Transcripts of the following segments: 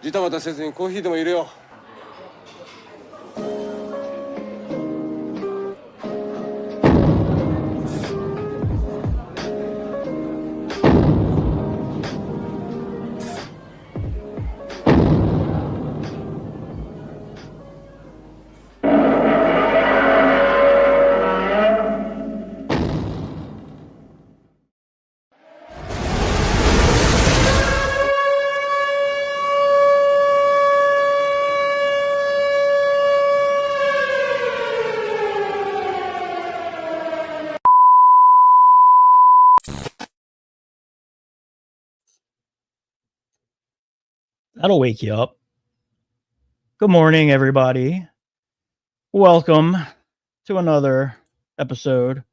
ジタバタせずにコーヒーでも入れよう。That'll wake you up. Good morning, everybody. Welcome to another episode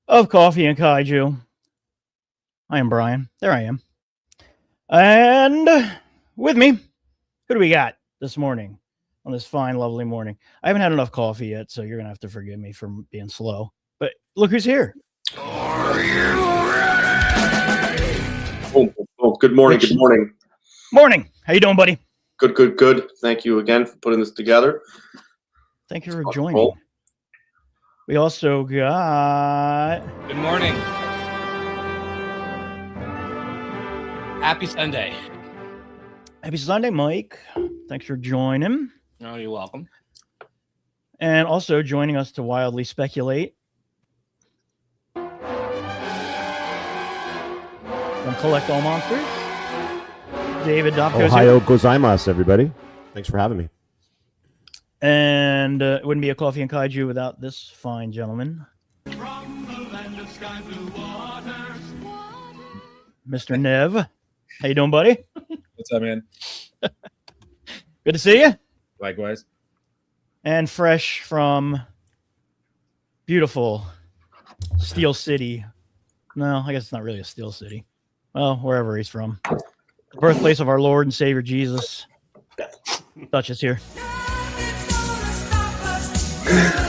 of Coffee and Kaiju. I am Brian. There I am. And with me, who do we got this morning on this fine, lovely morning? I haven't had enough coffee yet, so you're going to have to forgive me for being slow. But look who's here. Are you ready? Oh, good morning. Good morning. Morning. How you doing, buddy? Good. Thank you again for putting this together. Thank you for joining. We also got... Good morning. Happy Sunday. Happy Sunday, Mike. Thanks for joining. Oh, you're welcome. And also joining us to wildly speculate from Collect All Monsters, David Dopko. Ohio gozaimasu, everybody. Thanks for having me. And it wouldn't be a Coffee and Kaiju without this fine gentleman. From the land of sky blue waters. Mr. Nev. How you doing, buddy? What's up, man? Good to see you. Likewise. And fresh from beautiful Steel City. No, I guess it's not really a Steel City. Well, wherever he's from. The birthplace of our Lord and Savior Jesus. Dutch is here.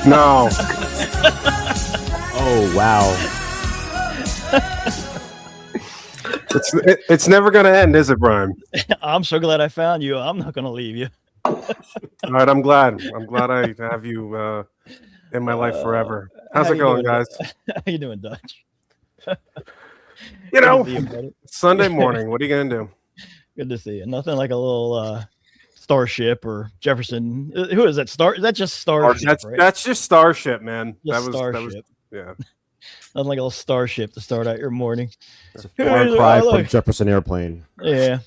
No. Oh, wow. It's never going to end, is it, Brian? I'm so glad I found you. I'm not going to leave you. All right, I'm glad. I have you in my life forever. How's it going, guys? How you doing, Dutch? You know, Sunday morning. What are you going to do? Good to see you. Nothing like a little Starship or Jefferson. Who is that? Is that just Starship? That's just Starship, man. Just That was yeah. Nothing like a little Starship to start out your morning. It's a far cry from Jefferson Airplane. Yeah.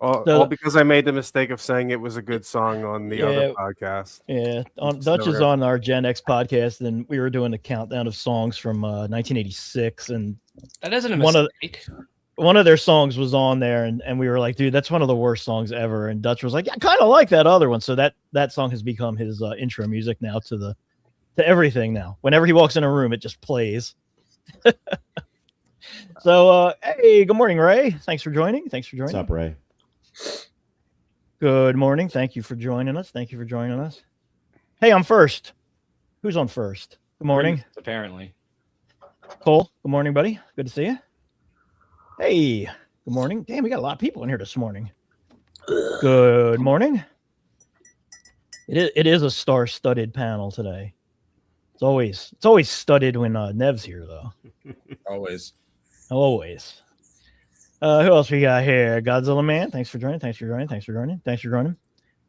All because I made the mistake of saying it was a good song on the other podcast. Yeah, Dutch is on our Gen X podcast, and we were doing a countdown of songs from 1986, and that isn't a mistake. One of their songs was on there, and we were like, dude, that's one of the worst songs ever. And Dutch was like, yeah, I kind of like that other one. So that song has become his intro music now to everything now. Whenever he walks in a room, it just plays. So, hey, good morning, Ray. Thanks for joining. What's up, Ray? Good morning. Thank you for joining us. Hey, I'm first. Who's on first? Good morning. Apparently. Cole, good morning, buddy. Good to see you. Hey, good morning. Damn, we got a lot of people in here this morning. Good morning. It is a star-studded panel today. It's always studded when Nev's here, though. Always. Who else we got here? Godzilla Man. Thanks for joining.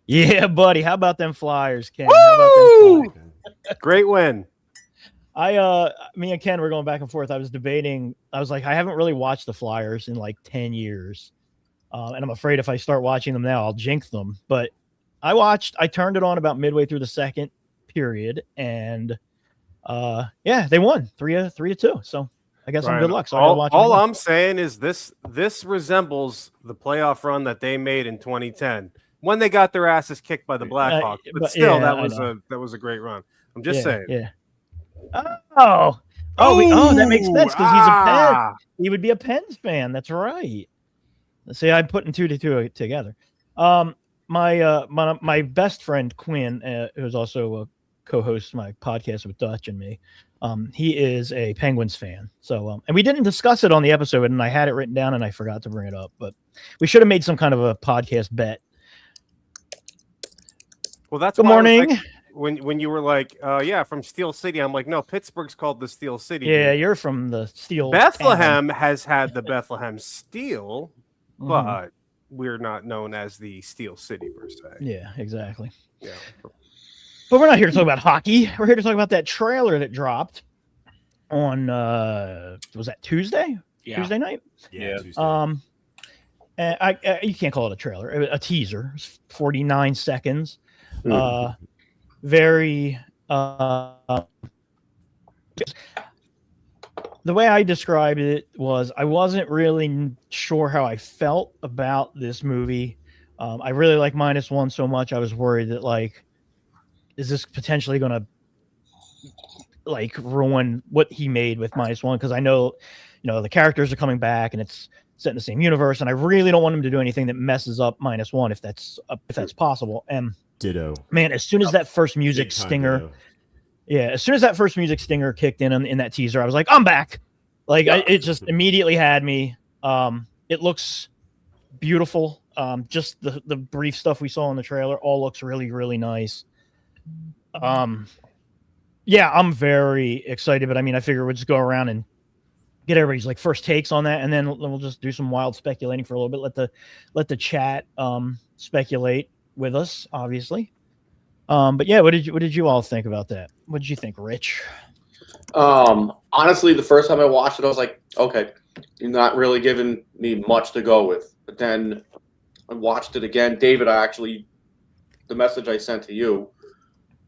Yeah, buddy. How about them Flyers, Ken? How about them Flyers? Great win. Me and Ken were going back and forth. I was debating. I was like, I haven't really watched the Flyers in like 10 years. And I'm afraid if I start watching them now, I'll jinx them. But I turned it on about midway through the second period, and they won 3-2. So I guess I'm good luck. So all I'm saying is this resembles the playoff run that they made in 2010 when they got their asses kicked by the Blackhawks. But still, that was a great run. I'm just saying. Yeah. Oh, that makes sense because he's a Pens. He would be a Pens fan. That's right. See, I'm putting two to two together. My best friend Quinn, who's also a co-host my podcast with Dutch and me, He is a Penguins fan. So, and we didn't discuss it on the episode, and I had it written down, and I forgot to bring it up. But we should have made some kind of a podcast bet. Well, that's good morning. When you were like, yeah, from Steel City, I'm like, no, Pittsburgh's called the Steel City. Yeah, you're from the Steel. Bethlehem has had the Bethlehem Steel, but we're not known as the Steel City per se. Yeah, exactly. Yeah. But we're not here to talk about hockey. We're here to talk about that trailer that dropped on was that Tuesday? Yeah. Tuesday night? Yeah. And you can't call it a trailer, a teaser. It's 49 seconds. Very the way I described it was I wasn't really sure how I felt about this movie. I really like -1 so much I was worried that, like, is this potentially going to, like, ruin what he made with -1? Because I know, the characters are coming back and it's set in the same universe, and I really don't want him to do anything that messes up -1 if that's possible. And ditto, man, as soon as that first music stinger, as soon as that first music stinger kicked in that teaser, I was like, I'm back. Like, it just immediately had me. It looks beautiful. Just the brief stuff we saw in the trailer all looks really, really nice. Yeah, I'm very excited, but I mean, I figure we'll just go around and get everybody's, like, first takes on that, and then we'll just do some wild speculating for a little bit. Let the chat speculate with us, obviously. But yeah, what did you all think about that? What did you think, Rich? Honestly, the first time I watched it, I was like, okay, you're not really giving me much to go with. But then I watched it again. David, the message I sent to you,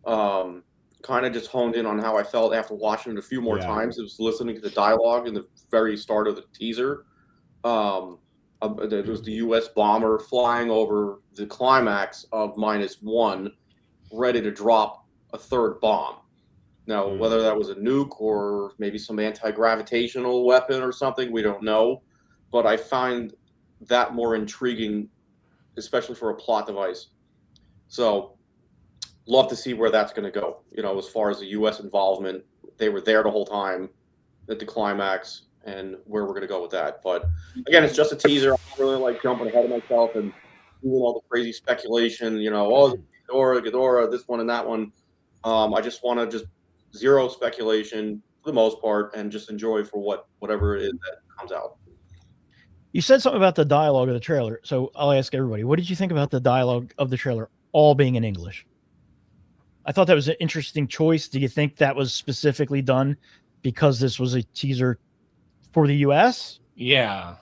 kind of just honed in on how I felt after watching it a few more times. It was listening to the dialogue in the very start of the teaser. There was the U.S. bomber flying over the climax of -1, ready to drop a third bomb. Now, whether that was a nuke or maybe some anti-gravitational weapon or something, we don't know. But I find that more intriguing, especially for a plot device. So, love to see where that's going to go. As far as the U.S. involvement, they were there the whole time at the climax, and where we're going to go with that. But again, it's just a teaser. I don't really like jumping ahead of myself and doing all the crazy speculation. Ghidorah, this one and that one. I just want to just zero speculation for the most part and just enjoy for whatever it is that comes out. You said something about the dialogue of the trailer, so I'll ask everybody, what did you think about the dialogue of the trailer all being in English? I thought that was an interesting choice. Do you think that was specifically done because this was a teaser for the U.S.? Yeah,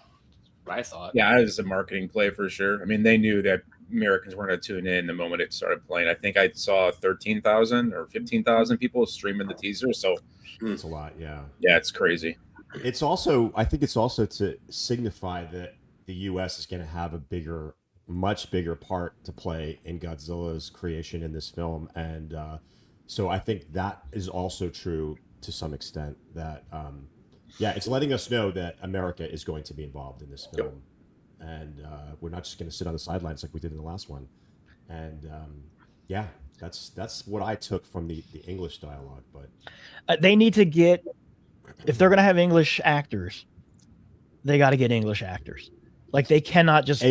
I thought. Yeah, it was a marketing play for sure. I mean, they knew that Americans weren't going to tune in the moment it started playing. I think I saw 13,000 or 15,000 people streaming the teaser. So it's a lot. Yeah. Yeah, it's crazy. I think it's also to signify that the U.S. is going to have a much bigger part to play in Godzilla's creation in this film. And so I think that is also true to some extent that, it's letting us know that America is going to be involved in this film. And we're not just going to sit on the sidelines like we did in the last one. And that's what I took from the English dialogue. But they need to get, if they're going to have English actors, they got to get English actors. Like, they cannot just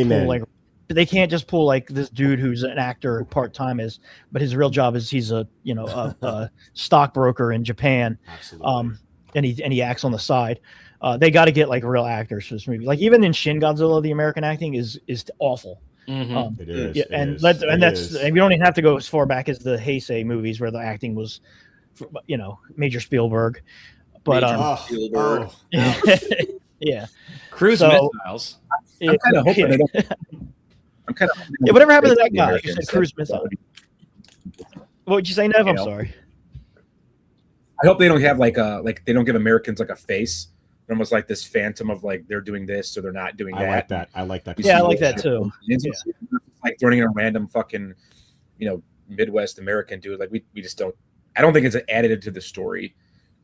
they can't just pull like this dude who's an actor part-time but his real job is he's a stockbroker in Japan. Absolutely. And he acts on the side. They got to get like real actors for this movie. Like, even in Shin Godzilla, the American acting is awful. Mm-hmm. It is. Yeah, and we don't even have to go as far back as the Heisei movies where the acting was, Major Spielberg. But Spielberg. yeah, Cruise missiles. I'm kind of hoping they don't. Whatever happened to that guy? You said cruise missile. What would you say, Nev? I'm sorry. I hope they don't have they don't give Americans like a face. They're almost like this phantom of like they're doing this or they're not doing that. I like that. Yeah, I like that too. Like throwing in a random fucking, Midwest American dude. Like we just don't. I don't think it's added to the story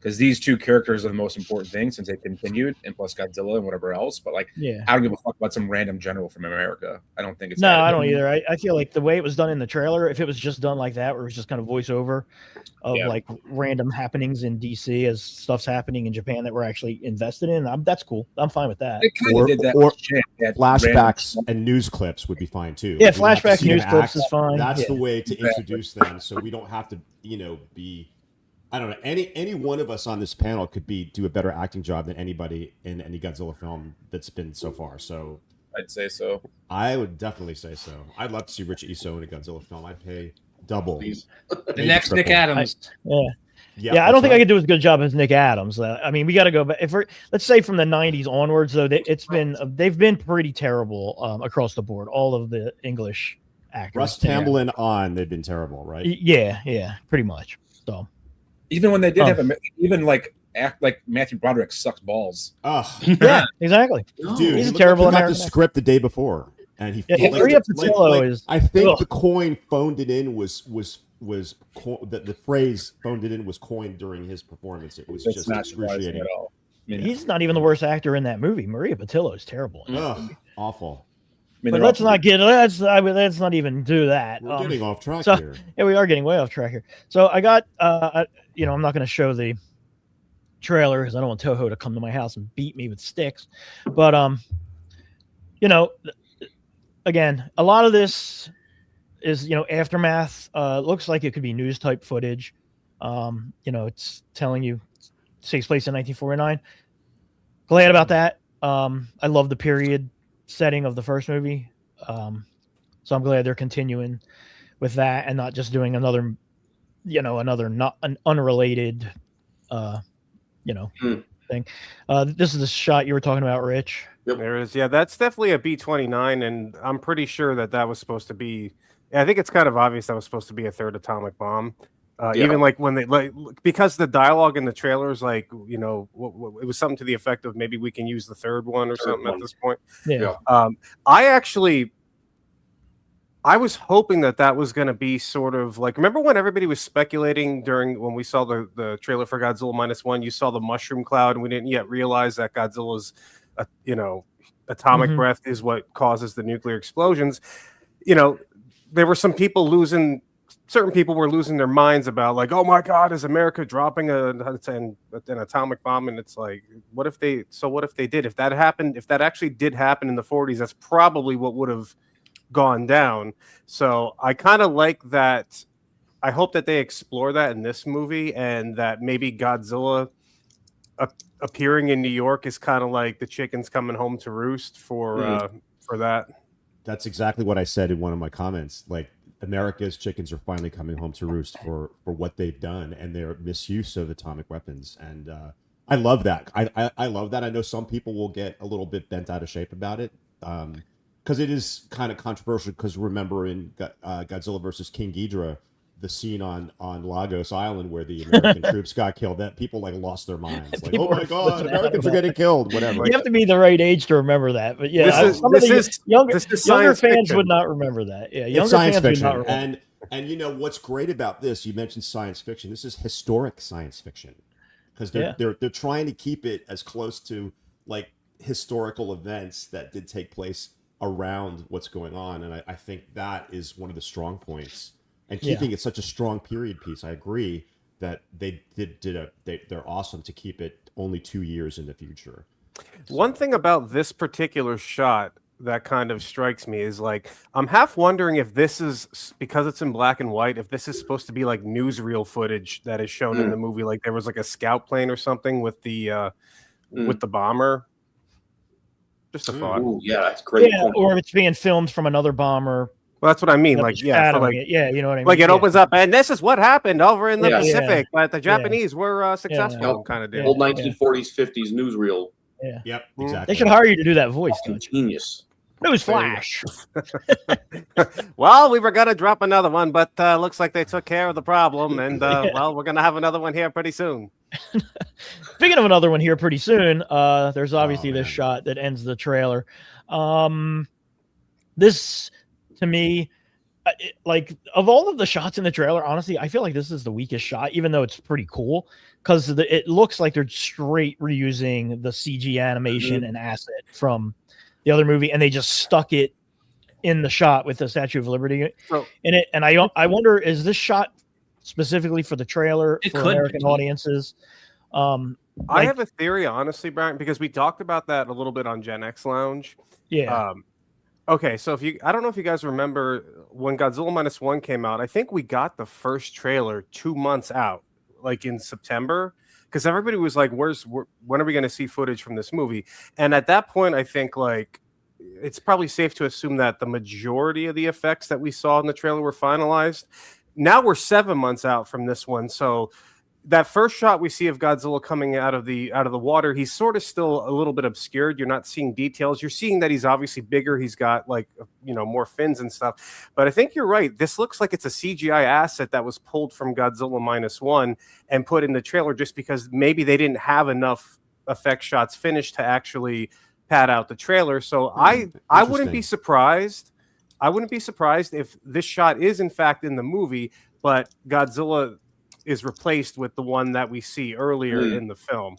because these two characters are the most important thing since they continued, and plus Godzilla and whatever else. But like, Yeah. I don't give a fuck about some random general from America. I don't think it's No, added. I don't either. I feel like the way it was done in the trailer, if it was just done like that, where it was just kind of voiceover of like random happenings in DC as stuff's happening in Japan that we're actually invested in, that's cool. I'm fine with that. They kind of did that. Or shit, that flashbacks random- and news clips would be fine too. Yeah, We don't have to flashback see them news clips act. is fine. That's the way to introduce them, so we don't have to, be. I don't know. Any one of us on this panel could do a better acting job than anybody in any Godzilla film that's been so far. So I'd say so. I would definitely say so. I'd love to see Rich Iso in a Godzilla film. I'd pay double. Please. The next Nick Adams. Yeah, I don't think I could do as good a job as Nick Adams. I mean, we got to go back. Let's say from the '90s onwards, though, they've been pretty terrible across the board. All of the English actors. Russ Tamblyn on, they've been terrible, right? Yeah, pretty much. So Even when they did act like Matthew Broderick sucks balls. Oh, yeah, exactly. dude, He's he a terrible got the American. script the day before, and he Maria Patillo is. I think ugh. the coin phoned it in the phrase phoned it in was coined during his performance. It was It's just not surprising excruciating. at all. I mean, He's not even the worst actor in that movie. Maria Patillo is terrible. Ugh, awful. I mean, But they're let's all- let's not even do that. We're getting off track so- here. Yeah, we are getting way off track here. So I got, I'm not going to show the trailer because I don't want Toho to come to my house and beat me with sticks. But, again, a lot of this is, aftermath. Looks like it could be news type footage. It's telling you it takes place in 1949. Glad about that. I love the period setting of the first movie. So I'm glad they're continuing with that and not just doing another not an unrelated thing. This is the shot you were talking about, Rich. Yep. There is, that's definitely a B-29, and I'm pretty sure that was supposed to be. I think it's kind of obvious that was supposed to be a third atomic bomb. Even like when they because the dialogue in the trailers, it was something to the effect of maybe we can use the third one or something at this point. Yeah. I was hoping that was going to be sort of like, remember when everybody was speculating when we saw the trailer for Godzilla -1, you saw the mushroom cloud and we didn't yet realize that Godzilla's, atomic breath is what causes the nuclear explosions. There were some people certain people were losing their minds about like, oh my God, is America dropping an atomic bomb? And it's like, what if they did? If that happened, if that actually did happen in the 40s, that's probably what would have gone down. So I kind of like that. I hope that they explore that in this movie, and that maybe Godzilla appearing in New York is kind of like the chickens coming home to roost for that. That's exactly what I said in one of my comments. Like, America's chickens are finally coming home to roost for what they've done and their misuse of atomic weapons. And I love that. I love that. I know some people will get a little bit bent out of shape about it. Because it is kind of controversial. Because remember in Godzilla versus King Ghidorah, the scene on Lagos Island where the American troops got killed, that people lost their minds. Like, oh my God, Americans are getting killed. Whatever. You have to be the right age to remember that. But yeah, younger fans would not remember that. Yeah, younger science fans fiction. would not remember. And what's great about this? You mentioned science fiction. This is historic science fiction because they're trying to keep it as close to like historical events that did take place around what's going on, and I think that is one of the strong points. And keeping it such a strong period piece, I agree that they're awesome to keep it only 2 years in the future. So. One thing about this particular shot that kind of strikes me is like, I'm half wondering if this is, because it's in black and white, if this is supposed to be like newsreel footage that is shown in the movie, like there was like a scout plane or something with the bomber. Just a thought. Ooh, yeah, that's great. Yeah, or if it's being filmed from another bomber. Well, that's what I mean. Like, you know what I mean. Like it opens up, and this is what happened over in the Pacific, but the Japanese were successful, kind of deal. Old 1940s, 50s newsreel. Yeah. Yep. Exactly. They should hire you to do that voice. Genius. Newsflash. Well, we were gonna drop another one, but looks like they took care of the problem, and well, we're gonna have another one here pretty soon. Speaking of another one here pretty soon, there's obviously this shot that ends the trailer. This, to me, like of all of the shots in the trailer, honestly, I feel like this is the weakest shot, even though it's pretty cool because it looks like they're straight reusing the CG animation and asset from the other movie, and they just stuck it in the shot with the Statue of Liberty in it. And I wonder, is this shot specifically for the trailer for American audiences? I have a theory, honestly, Brian, because we talked about that a little bit on Gen X Lounge. Yeah. Okay, so I don't know if you guys remember when Godzilla Minus One came out. I think we got the first trailer 2 months out, like in September, because everybody was like, when are we going to see footage from this movie? And at that point, I think like it's probably safe to assume that the majority of the effects that we saw in the trailer were finalized. Now we're 7 months out from this one, so that first shot we see of Godzilla coming out of the water, he's sort of still a little bit obscured. You're not seeing details. You're seeing that he's obviously bigger. He's got like, more fins and stuff. But I think you're right. This looks like it's a CGI asset that was pulled from Godzilla Minus One and put in the trailer just because maybe they didn't have enough effect shots finished to actually pad out the trailer. So I wouldn't be surprised. I wouldn't be surprised if this shot is in fact in the movie, but Godzilla is replaced with the one that we see earlier in the film.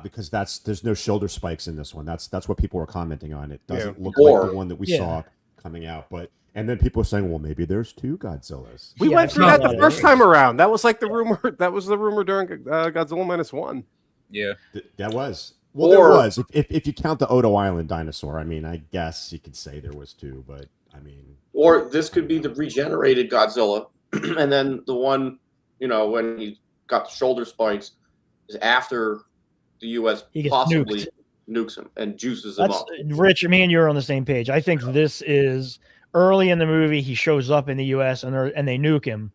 Because there's no shoulder spikes in this one. That's what people were commenting on. It doesn't look like the one that we saw coming out. And then people were saying, well, maybe there's 2 Godzillas. We went through that the first time around. That was like the rumor. That was the rumor during Godzilla Minus One. Yeah, that was. Well, there was. If you count the Odo Island dinosaur, I mean, I guess you could say there was 2, but I mean, or this could be the regenerated Godzilla, and then the one, when he got the shoulder spikes, is after the U.S. possibly nukes him and juices him up. Rich, me and you are on the same page. I think this is early in the movie. He shows up in the U.S. and they nuke him,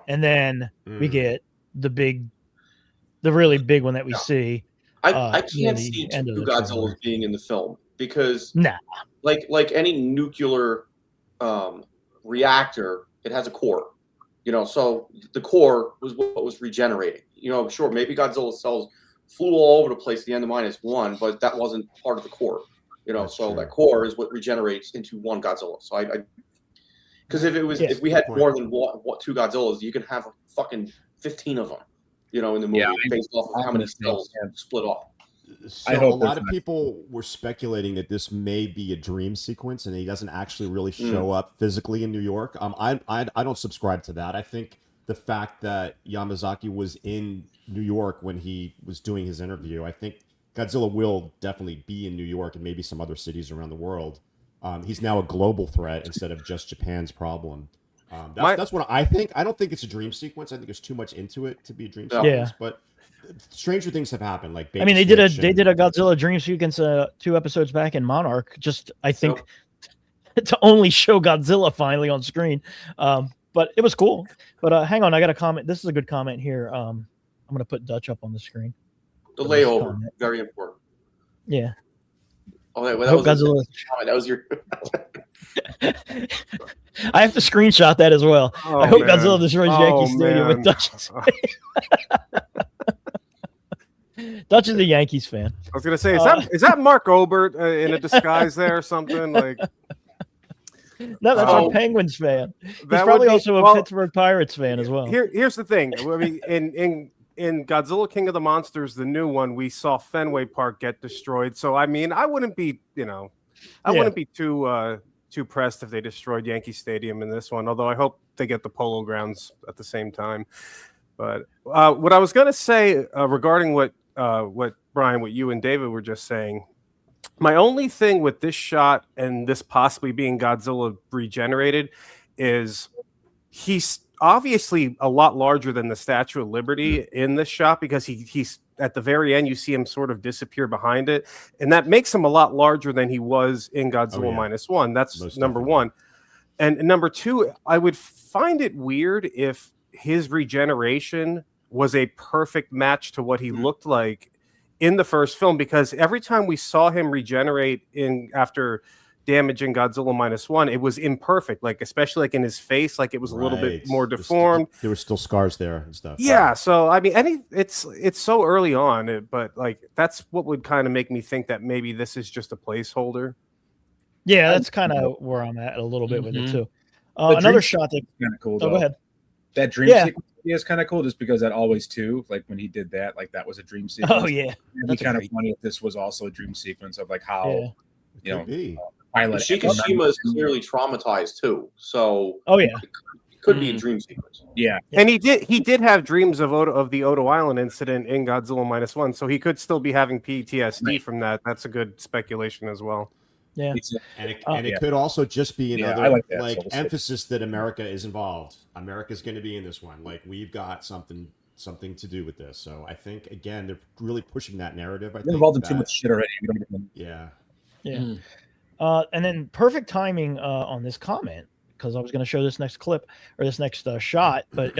and then we get the really big one that we see. I can't see 2 Godzillas being in the film because, like any nuclear reactor, it has a core. So the core was what was regenerating. Sure, maybe Godzilla cells flew all over the place at the end of Minus One, but that wasn't part of the core. So that core is what regenerates into one Godzilla. So because if we had more than 2 Godzillas, you can have fucking 15 of them. In the movie, based off of how many cells split off. So a lot of people were speculating that this may be a dream sequence and he doesn't actually really show up physically in New York. I don't subscribe to that. I think the fact that Yamazaki was in New York when he was doing his interview, I think Godzilla will definitely be in New York and maybe some other cities around the world. He's now a global threat instead of just Japan's problem. That's what I think. I don't think it's a dream sequence. I think there's too much into it to be a dream sequence. But stranger things have happened. Like they did a Godzilla dream sequence 2 episodes back in Monarch. Just I think to only show Godzilla finally on screen. But it was cool. But hang on, I got a comment. This is a good comment here. I'm going to put Dutch up on the screen. The layover, very important. Yeah. Oh, that was Godzilla. That was your. I have to screenshot that as well. I hope Godzilla destroys Yankee Stadium with Dutch's. Dutch is a Yankees fan. I was gonna say, is that Mark Obert in a disguise there or something? Like, no, that's our Penguins fan. He's probably also a Pittsburgh Pirates fan as well. Here's the thing. I mean, in Godzilla King of the Monsters, the new one, we saw Fenway Park get destroyed. So I mean, I wouldn't be, wouldn't be too pressed if they destroyed Yankee Stadium in this one. Although I hope they get the Polo Grounds at the same time. But what I was gonna say regarding what Brian, what you and David were just saying, my only thing with this shot and this possibly being Godzilla regenerated is he's obviously a lot larger than the Statue of Liberty in this shot because he's at the very end, you see him sort of disappear behind it. And that makes him a lot larger than he was in Godzilla Minus One. That's most number one. And number two, I would find it weird if his regeneration was a perfect match to what he looked like in the first film, because every time we saw him regenerate after damaging Godzilla Minus One, it was imperfect, like especially like in his face, like it was a little bit more deformed. There were still scars there and stuff. Yeah, so I mean, it's so early on, but like that's what would kind of make me think that maybe this is just a placeholder. Yeah, that's kind of where I'm at a little bit with it too. Another shot that kind of cool. go ahead. That dream sequence is kind of cool, just because that always too, like when he did that, like that was a dream sequence. Oh yeah, it'd be kind of funny if this was also a dream sequence of like how you know. Pilot. Shikishima is clearly traumatized too, so it could be a dream sequence. Yeah, and he did have dreams of the Odo Island incident in Godzilla -1, so he could still be having PTSD from that. That's a good speculation as well. Yeah, and it could also just be another like emphasis that America is involved. America's going to be in this one. Like we've got something to do with this. So I think again they're really pushing that narrative. They're involved in too much shit already. Yeah. And then perfect timing on this comment, because I was going to show this next clip or this next shot, but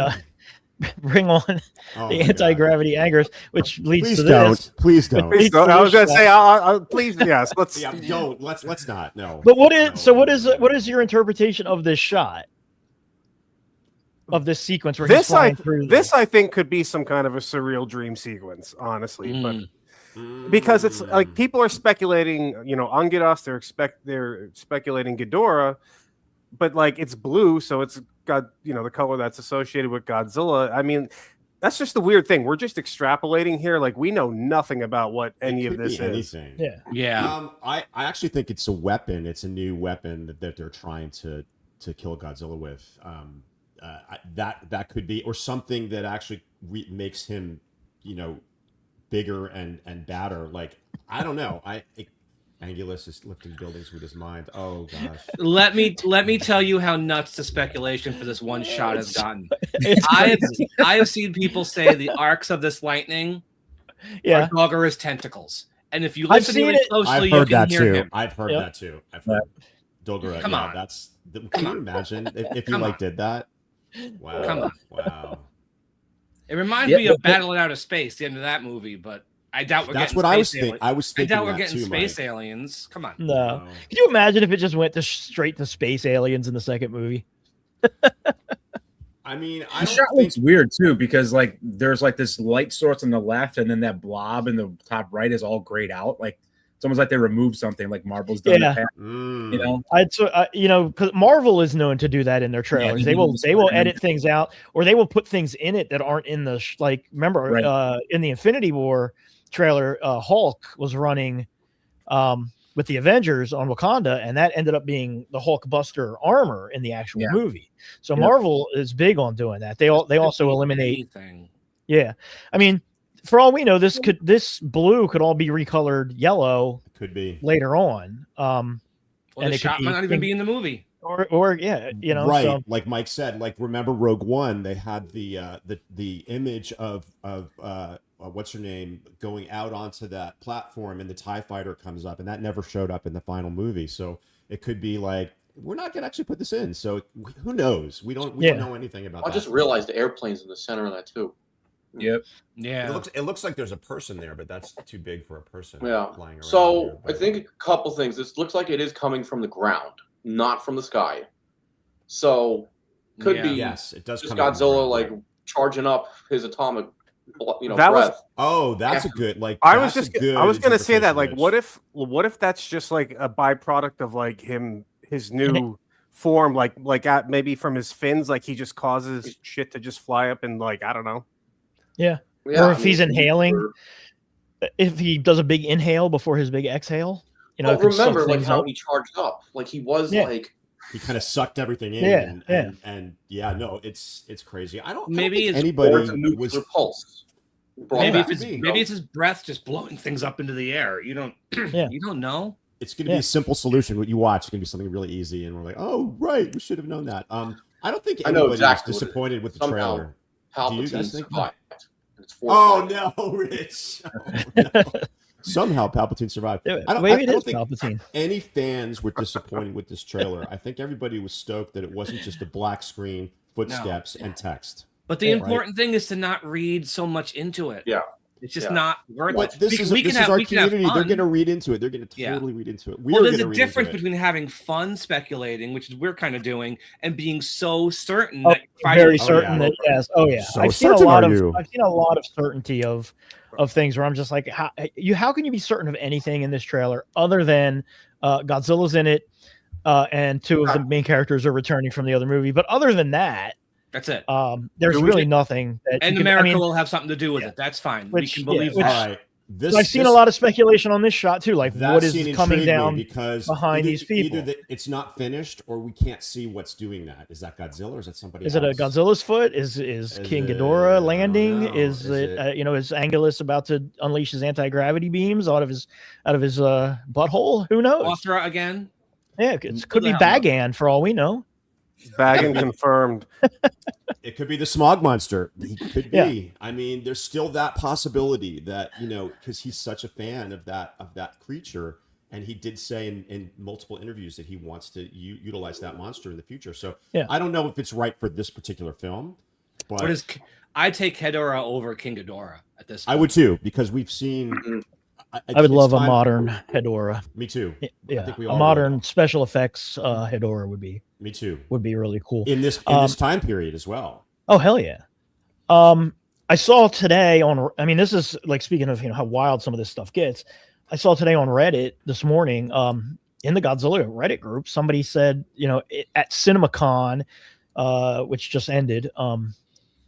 bring on the anti-gravity angers, which leads to this. Please don't. Please don't. I was going to say, please, yes. Let's. Yeah, don't. Let's not. No. But what is your interpretation of this shot? Of this sequence where he's flying through this, I think, could be some kind of a surreal dream sequence, honestly, but. Because it's like people are speculating, Anguirus, they're speculating Ghidorah, but like it's blue, so it's got the color that's associated with Godzilla. I mean, that's just the weird thing. We're just extrapolating here. Like we know nothing about what any of this is. Yeah. I actually think it's a weapon. It's a new weapon that they're trying to kill Godzilla with. That could be, or something that actually makes him, bigger and badder. Like I don't know. Anguirus is lifting buildings with his mind. Oh gosh. Let me tell you how nuts the speculation for this one shot has gotten. I have seen people say the arcs of this lightning are Dogger's tentacles, and if you listen to it closely, you can hear him. I've heard that too. I've heard Dogger. Come on. Can you imagine if he did that? Wow. Come on. Wow. It reminds me of Battle Out of Space, the end of that movie, but I doubt we're That's getting what space I was aliens. thinking. I was thinking I doubt we're that getting too, space Mike. aliens. Come on. No. Can you imagine if it just went straight to space aliens in the second movie? I mean, the shot looks weird too, because like there's like this light source on the left, and then that blob in the top right is all grayed out. Like it's almost like they removed something, like Marvel's done. Because Marvel is known to do that in their trailers. They will edit things out, or they will put things in it that aren't in the remember in the Infinity War trailer, Hulk was running with the Avengers on Wakanda, and that ended up being the Hulk Buster armor in the actual movie. So Marvel is big on doing that. They also eliminate anything. Yeah, I mean, for all we know, this blue could all be recolored yellow. Could be later on. And the shot might not even be in the movie. Or right. So. Like Mike said, like remember Rogue One, they had the image of what's her name going out onto that platform, and the TIE fighter comes up, and that never showed up in the final movie. So it could be like, we're not gonna actually put this in. So who knows? We don't know anything about that. I just realized the airplane's in the center of that too. Yep. Yeah. It looks like there's a person there, but that's too big for a person. Yeah. Flying around So I think a couple things. This looks like it is coming from the ground, not from the sky. So could be yes, it does. Just Godzilla like charging up his atomic, breath. That's a good I was going to say that, like, what if that's just like a byproduct of like his new form, like maybe from his fins, like he just causes shit to just fly up, and like I don't know. Yeah. Or if he's inhaling, if he does a big inhale before his big exhale, remember like how he charged up, like he was like he kind of sucked everything in. It's crazy. I don't maybe think it's anybody was repulsed. Maybe it's his breath just blowing things up into the air. You don't you don't know. It's going to be a simple solution. What you watch is going to be something really easy, and we're like, oh right, we should have known that. I don't think anybody was disappointed with the trailer. Do you guys think? Oh no, Rich! Oh, no. Somehow Palpatine survived. I don't think Palpatine. Any fans were disappointed with this trailer. I think everybody was stoked that it wasn't just a black screen, footsteps, and text. But the important thing is to not read so much into it. Yeah. It's just not worth it. This is our community. They're going to read into it. They're going to totally read into it. There's a difference between having fun speculating, which is we're kind of doing, and being so certain that very certain that yes. Oh yeah. So I've seen a lot of certainty of things where I'm just like, how can you be certain of anything in this trailer other than Godzilla's in it? and two of the main characters are returning from the other movie. But other than that, that's it. There's really nothing that. And America will have something to do with it. That's fine. We can believe that. All right. I've seen a lot of speculation on this shot too, like what is coming down because behind these people. Either it's not finished, or we can't see what's doing that. Is that Godzilla, or is it somebody? Is else? it a Godzilla's foot? Is King Ghidorah landing? Is it is Anguirus about to unleash his anti-gravity beams out of his butthole? Who knows? Mothra again? Yeah, it could be Bagan for all we know. Bagan confirmed. It could be the smog monster. He could be. Yeah. I mean, there's still that possibility that, because he's such a fan of that creature, and he did say in multiple interviews that he wants to utilize that monster in the future. So I don't know if it's right for this particular film, but I take Ghidorah over King Ghidorah at this point. I would too, because we've seen. I would love a modern Ghidorah. Me too. Yeah, I think a modern special effects Ghidorah would be. Me too. Would be really cool in this time period as well. Oh hell yeah! I saw today this is like speaking of how wild some of this stuff gets. I saw today on Reddit this morning in the Godzilla Reddit group, somebody said at CinemaCon, which just ended,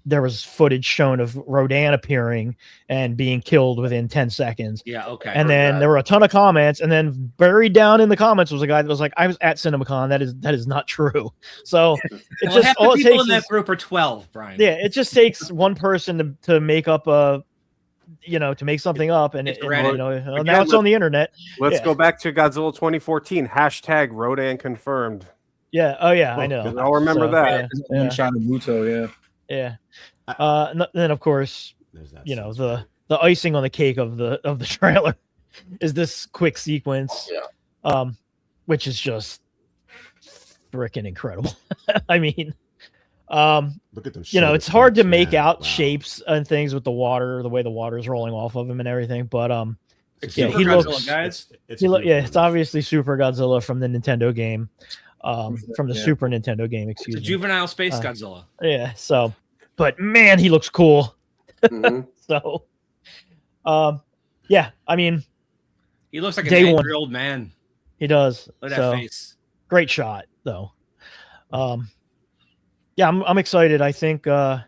there was footage shown of Rodan appearing and being killed within 10 seconds. Yeah, okay. And then there were a ton of comments, and then buried down in the comments was a guy that was like, I was at CinemaCon. That is not true. So it just half the people in that group are 12, Brian. Yeah, it just takes one person to make up to make something up, and now it's on the internet. Let's go back to Godzilla 2014. # Rodan confirmed. Yeah. Oh yeah, I know. I'll remember that. Yeah. Shot of Muto, yeah. Yeah. And then of course, the icing on the cake of the trailer is this quick sequence, which is just freaking incredible. I mean, look at those. It's hard to make out shapes and things with the water, the way the water is rolling off of him and everything. But he looks, guys. It's obviously Super Godzilla from the Nintendo game. From the Super Nintendo game, excuse me. Juvenile Space Godzilla. Yeah, so, but man, he looks cool. So, I mean, he looks like an angry old man. He does. Look at that face. Great shot, though. I'm excited. I think, like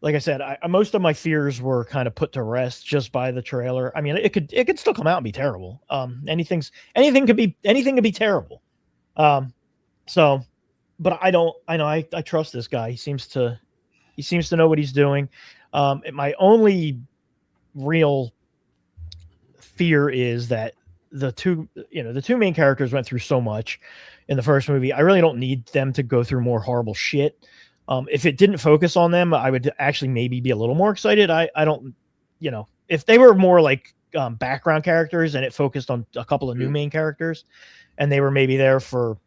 I said, most of my fears were kind of put to rest just by the trailer. I mean, it could still come out and be terrible. Anything could be terrible. But I trust this guy. He seems to know what he's doing. My only real fear is that the two main characters went through so much in the first movie. I really don't need them to go through more horrible shit. If it didn't focus on them, I would actually maybe be a little more excited. I don't, if they were more like background characters and it focused on a couple of new main characters, and they were maybe there for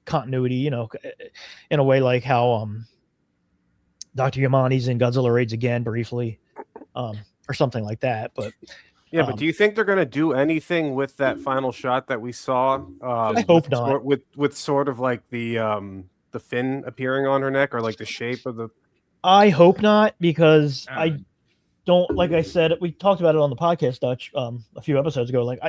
continuity, in a way like how Dr. Yamani's in Godzilla Raids Again briefly, or something like that. But but do you think they're going to do anything with that final shot that we saw? I hope not. With sort of like the fin appearing on her neck, or like the shape of the. I hope not, because I don't, like I said, we talked about it on the podcast, Dutch, a few episodes ago. Like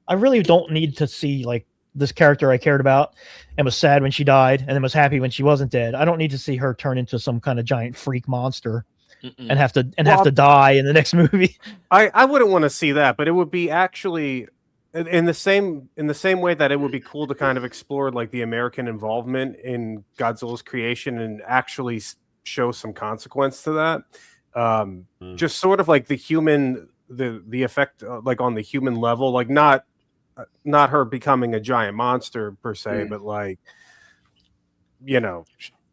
I really don't need to see like this character I cared about and was sad when she died and then was happy when she wasn't dead. I don't need to see her turn into some kind of giant freak monster and have to die in the next movie. I wouldn't want to see that, but it would be actually in the same way that it would be cool to kind of explore like the American involvement in Godzilla's creation and actually show some consequence to that. Just sort of like the human, the effect like on the human level, like not her becoming a giant monster per se, but like,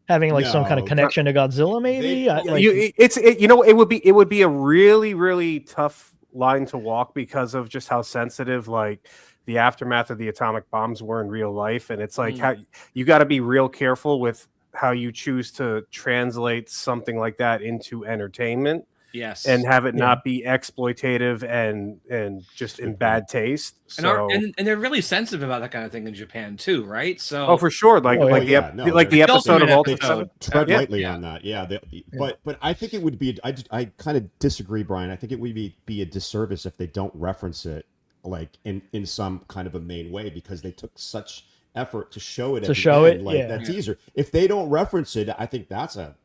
having like some kind of connection to Godzilla, maybe. It would be a really, really tough line to walk because of just how sensitive like the aftermath of the atomic bombs were in real life, and it's like how you got to be real careful with how you choose to translate something like that into entertainment. Yes, and have it not be exploitative and just in bad taste. And they're really sensitive about that kind of thing in Japan too, right? So for sure, the episode of Ultra. Tread lightly on that, But I think it would be. I kind of disagree, Brian. I think it would be a disservice if they don't reference it like in some kind of a main way, because they took such effort to show it To show it, yeah. that teaser. If they don't reference it, I think that's a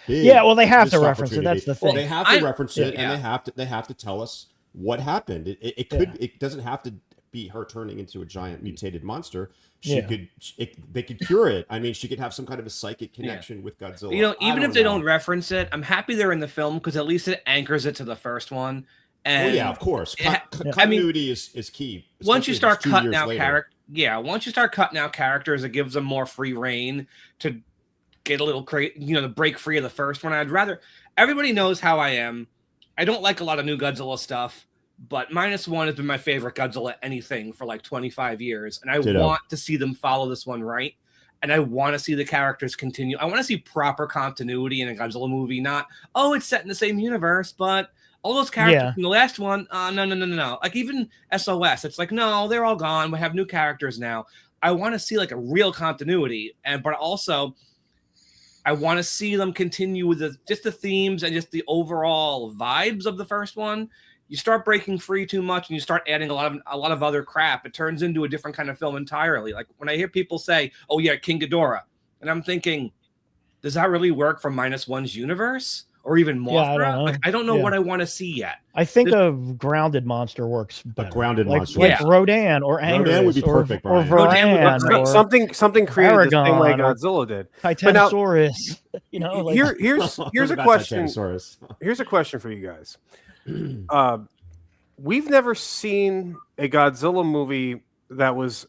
big well, they have to missed reference it. opportunity. That's the Well, thing. they have to reference it, yeah. and they have to tell us what happened. It could it doesn't have to be her turning into a giant mutated monster. They could cure it. I mean, she could have some kind of a psychic connection with Godzilla. You know, even if they don't reference it, I'm happy they're in the film because at least it anchors it to the first one. And of course, continuity is key. Once you start cutting out once you start cutting out characters, it gives them more free reign to get a little to break free of the first one. I'd rather everybody knows how I am. I don't like a lot of new Godzilla stuff, but -1 has been my favorite Godzilla anything for like 25 years, and I want to see them follow this one right. And I want to see the characters continue. I want to see proper continuity in a Godzilla movie, not it's set in the same universe, but all those characters in the last one, no. Like even SOS, it's like, no, they're all gone. We have new characters now. I want to see like a real continuity, but also I want to see them continue with just the themes and just the overall vibes of the first one. You start breaking free too much and you start adding a lot of other crap. It turns into a different kind of film entirely. Like when I hear people say, "Oh yeah, King Ghidorah," and I'm thinking, does that really work for -1's universe? Or even Mothra? I don't know what I want to see yet. I think a grounded monster works better. A grounded monster. Like Rodan or Angus. Rodan would be perfect, or Brian. Varan. Or something created the same way Godzilla did. Titanosaurus. Here's a question. Here's a question for you guys. We've never seen a Godzilla movie that was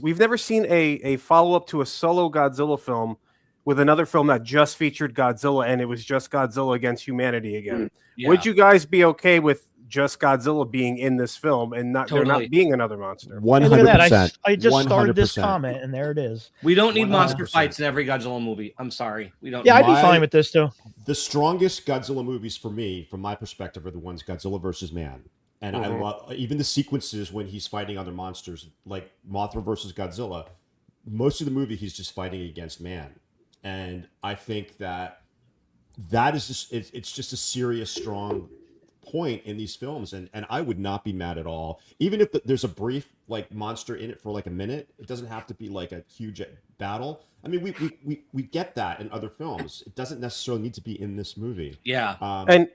we've never seen a follow-up to a solo Godzilla film with another film that just featured Godzilla and it was just Godzilla against humanity again. Yeah. Would you guys be okay with just Godzilla being in this film and there not being another monster? 100%. I just started this comment and there it is. We don't need 100%. Monster fights in every Godzilla movie. I'm sorry. We don't. Yeah, I'd be fine with this too. The strongest Godzilla movies for me, from my perspective, are the ones Godzilla versus Man. And I love even the sequences when he's fighting other monsters, like Mothra versus Godzilla. Most of the movie, he's just fighting against Man. And I think that is just it's just a serious, strong point in these films, and I would not be mad at all, even if there's a brief like monster in it for like a minute. It doesn't have to be like a huge battle. I mean, we get that in other films. It doesn't necessarily need to be in this movie. Yeah, and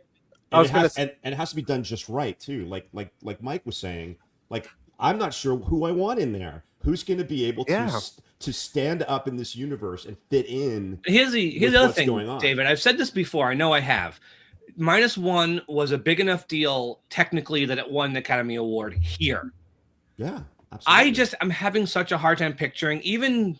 it has to be done just right too. Like Mike was saying, like I'm not sure who I want in there. Who's going to be able to stand up in this universe and fit in? Here's the other thing, David. I've said this before. I know I have. -1 was a big enough deal technically that it won an Academy Award here. Yeah, absolutely. I'm having such a hard time picturing even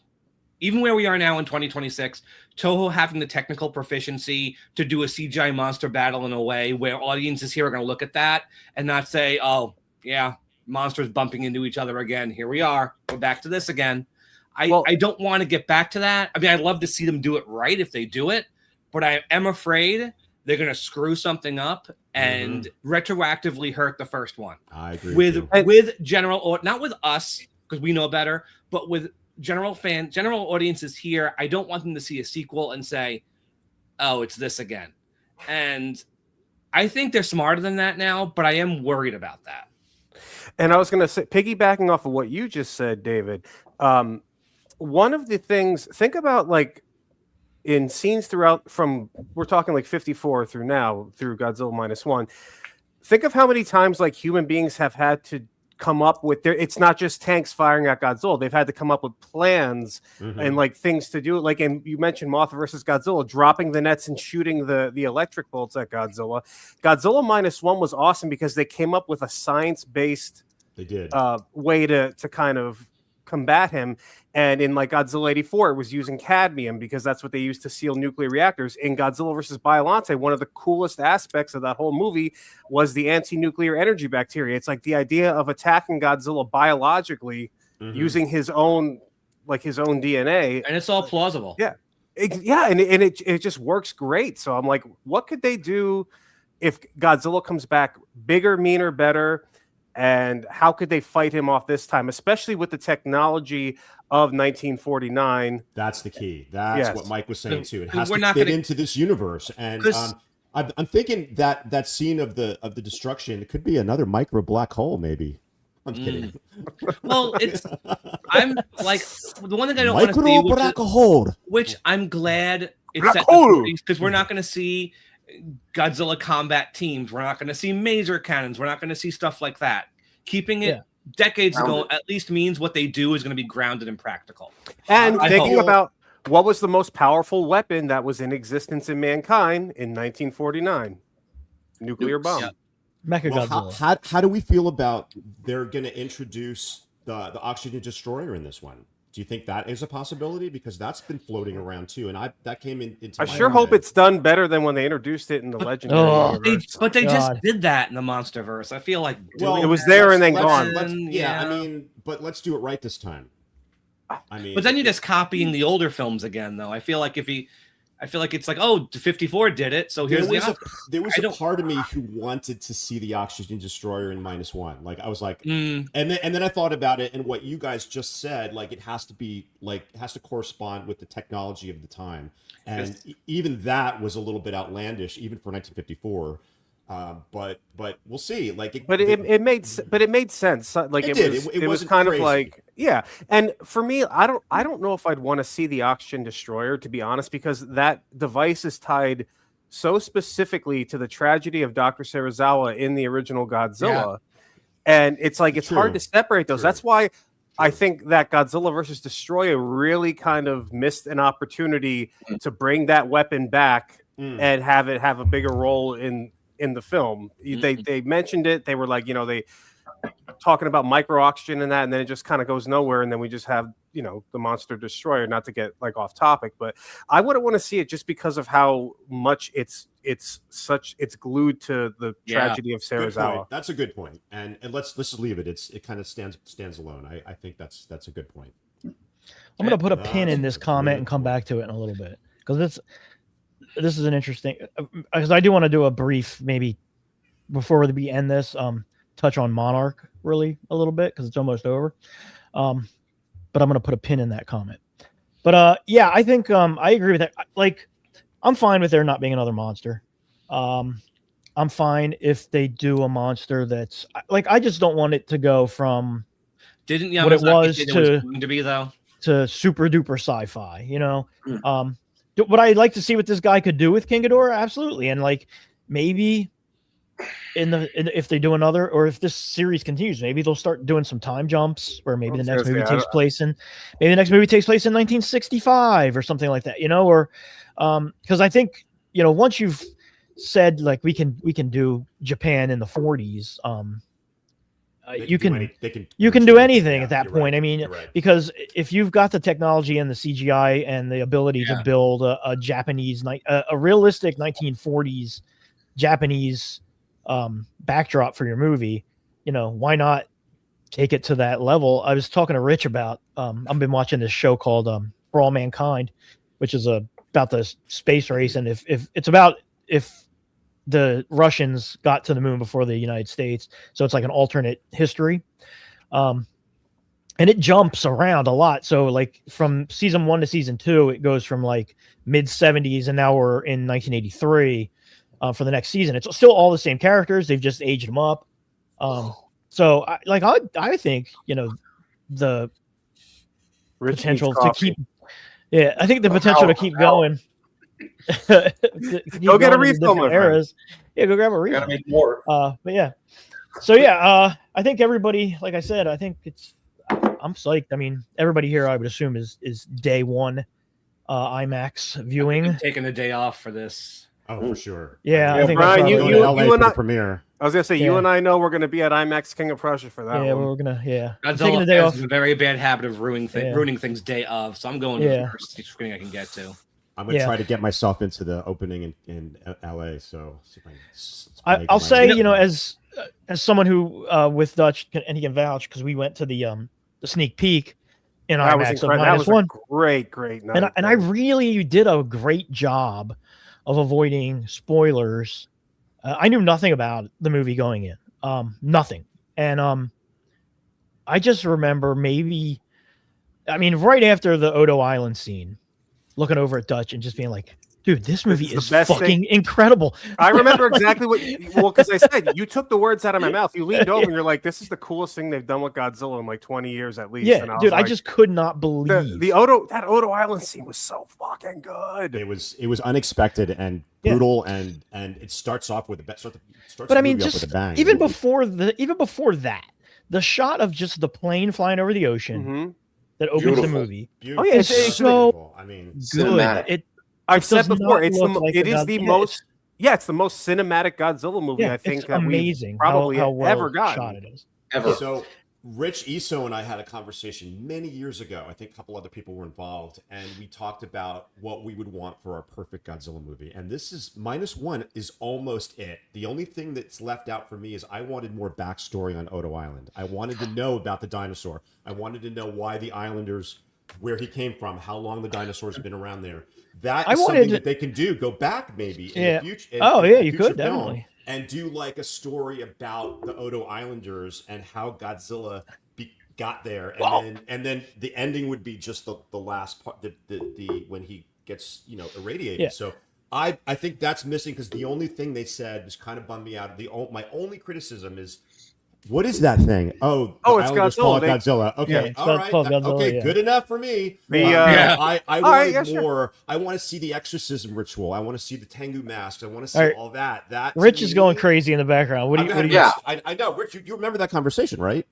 where we are now in 2026, Toho having the technical proficiency to do a CGI monster battle in a way where audiences here are going to look at that and not say, "Oh, yeah, monsters bumping into each other again. Here we are. We're back to this again." I don't want to get back to that. I mean, I'd love to see them do it right if they do it, but I am afraid they're going to screw something up and retroactively hurt the first one. I agree with not with us because we know better, but with general audiences here. I don't want them to see a sequel and say, "Oh, it's this again." And I think they're smarter than that now, but I am worried about that. And I was going to say, piggybacking off of what you just said, David, one of the things, think about like in scenes throughout we're talking like 54 through now, through Godzilla -1, think of how many times like human beings have had to come up with it's not just tanks firing at Godzilla. They've had to come up with plans and like things to do. Like, and you mentioned Mothra versus Godzilla, dropping the nets and shooting the electric bolts at Godzilla. Godzilla -1 was awesome because they came up with a science-based way to kind of combat him. And in like Godzilla 84, it was using cadmium because that's what they used to seal nuclear reactors. In Godzilla versus Biollante, one of the coolest aspects of that whole movie was the anti-nuclear energy bacteria. It's like the idea of attacking Godzilla biologically using his own DNA. And it's all plausible. Yeah. And it just works great. So I'm like, what could they do if Godzilla comes back bigger, meaner, better? And how could they fight him off this time, especially with the technology of 1949? That's the key. That's what Mike was saying too. It has to fit into this universe. And I'm thinking that scene of the destruction could be another micro black hole, maybe. I'm kidding. Well, I'm like the one thing I don't want to see, micro black hole. which I'm glad it's Black set hole. because we're not going to see Godzilla combat teams. We're not going to see maser cannons. We're not going to see stuff like that. Keeping it decades ago at least means what they do is going to be grounded and practical. And I thinking hope. about what was the most powerful weapon that was in existence in mankind in 1949? Nuclear bomb. Yeah. Mechagodzilla. Well, how do we feel about they're going to introduce the oxygen destroyer in this one? Do you think that is a possibility? Because that's been floating around too, and that came into. I sure hope it's done better than when they introduced it in the Legendary universe. But they just did that in the MonsterVerse. I feel like it was there and then gone. I mean, but let's do it right this time. I mean, but then you're just copying the older films again, though. I feel like it's like, oh, 54 did it, so here's there was a part of me who wanted to see the oxygen destroyer in -1. Like I was like, and then I thought about it, and what you guys just said, like it has to correspond with the technology of the time, and even that was a little bit outlandish, even for 1954. But we'll see. Like, it made sense. Like it was kind crazy. of like, yeah. And for me, I don't know if I'd want to see the oxygen destroyer, to be honest, because that device is tied so specifically to the tragedy of Dr. Serizawa in the original Godzilla, and it's like it's hard to separate those. That's why I think that Godzilla versus Destroyer really kind of missed an opportunity to bring that weapon back and have it have a bigger role in the film. They mentioned it. They were like, they talking about micro oxygen and that, and then it just kind of goes nowhere. And then we just have, the monster destroyer, not to get like off topic, but I wouldn't want to see it just because of how much it's glued to the tragedy of Serizawa. That's a good point. And let's just leave it. It kind of stands alone. I think that's a good point. I'm going to put a pin in this comment and come back to it in a little bit, because this is an interesting, because I do want to do a brief, maybe before we end this, touch on Monarch really a little bit, because it's almost over. But I'm going to put a pin in that comment. But I think I agree with that. Like, I'm fine with there not being another monster. I'm fine if they do a monster that's like, I just don't want it to go from what it was to be, though, to super duper sci-fi, Would I like to see what this guy could do with King Ghidorah? Absolutely. And like, maybe if they do another, or if this series continues, maybe they'll start doing some time jumps, or maybe the next movie takes place in 1965 or something like that, or because I think, once you've said like we can do Japan in the 40s, you can do anything at that point. Right. I mean, because if you've got the technology and the CGI and the ability to build a Japanese a realistic 1940s Japanese backdrop for your movie, why not take it to that level? I was talking to Rich about I've been watching this show called For All Mankind, which is about the space race, and if it's about if the Russians got to the moon before the United States, so it's like an alternate history, and it jumps around a lot. So like from season 1 to season 2, it goes from like mid 70s, and now we're in 1983 for the next season. It's still all the same characters; they've just aged them up. So I think the potential to keep, I think the potential to keep going. Go get a refill, my friend. Yeah, go grab a refill. Gotta make more. But yeah, so yeah, I think everybody, like I said, I'm psyched. I mean, everybody here, I would assume, is day one IMAX viewing. Taking the day off for this. Oh, for sure. Yeah, I think Brian, you and the premiere. I was gonna say, you and I know we're gonna be at IMAX King of Prussia for that. Yeah, one. we're gonna. Yeah, Godzilla the day off. A very bad habit of ruining things day of. So I'm going to the first screening I can get to. I'm gonna try to get myself into the opening in LA. So I'll say, as someone who with Dutch, and he can vouch, because we went to the sneak peek in IMAX of -1. Great night. And I really did a great job of avoiding spoilers. I knew nothing about the movie going in, nothing. And I just remember right after the Odo Island scene, looking over at Dutch and just being like, Dude, this movie This is is the best fucking incredible. I remember exactly what. Well, because I said you took the words out of my mouth. You leaned over and you're like, "This is the coolest thing they've done with Godzilla in like 20 years at least." Yeah, And dude, was I like, just could not believe the Odo Island scene was so fucking good. It was unexpected and brutal, and it starts off with a starts But I mean, the movie off with just a bang. even before that, the shot of just the plane flying over the ocean Mm-hmm. that opens Beautiful. the movie. Beautiful. Oh, yeah, it's it's so beautiful. I mean, good. Cinematic. I've said does before, not it's look like it a is the God- most. Yeah, it's the most cinematic Godzilla movie I think it's that amazing we've probably how well ever gotten. shot it is. Ever. so Rich Iso and I had a conversation many years ago. I think a couple other people were involved, and we talked about what we would want for our perfect Godzilla movie. And this is -1 is almost it. The only thing that's left out for me is I wanted more backstory on Odo Island. I wanted to know about the dinosaur. I wanted to know why the Islanders, where he came from, how long the dinosaur's been around there. That is something that they can do. Go back maybe in the future. You could definitely. And do like a story about the Odo Islanders and how Godzilla got there, and then the ending would be just the last part, the when he gets irradiated. Yeah. So I think that's missing, because the only thing they said was kind of bummed me out. My only criticism is, what is that thing? Oh, it's Islanders call it Godzilla. Godzilla. Okay, Yeah, it's all right. called Godzilla, Okay, yeah. good enough for me. The, I wanted more. I want to see the exorcism ritual. I want to see the Tengu masks. I want to see all that. That Rich is going crazy in the background. What do you? Yeah. I know, Rich. You remember that conversation, right?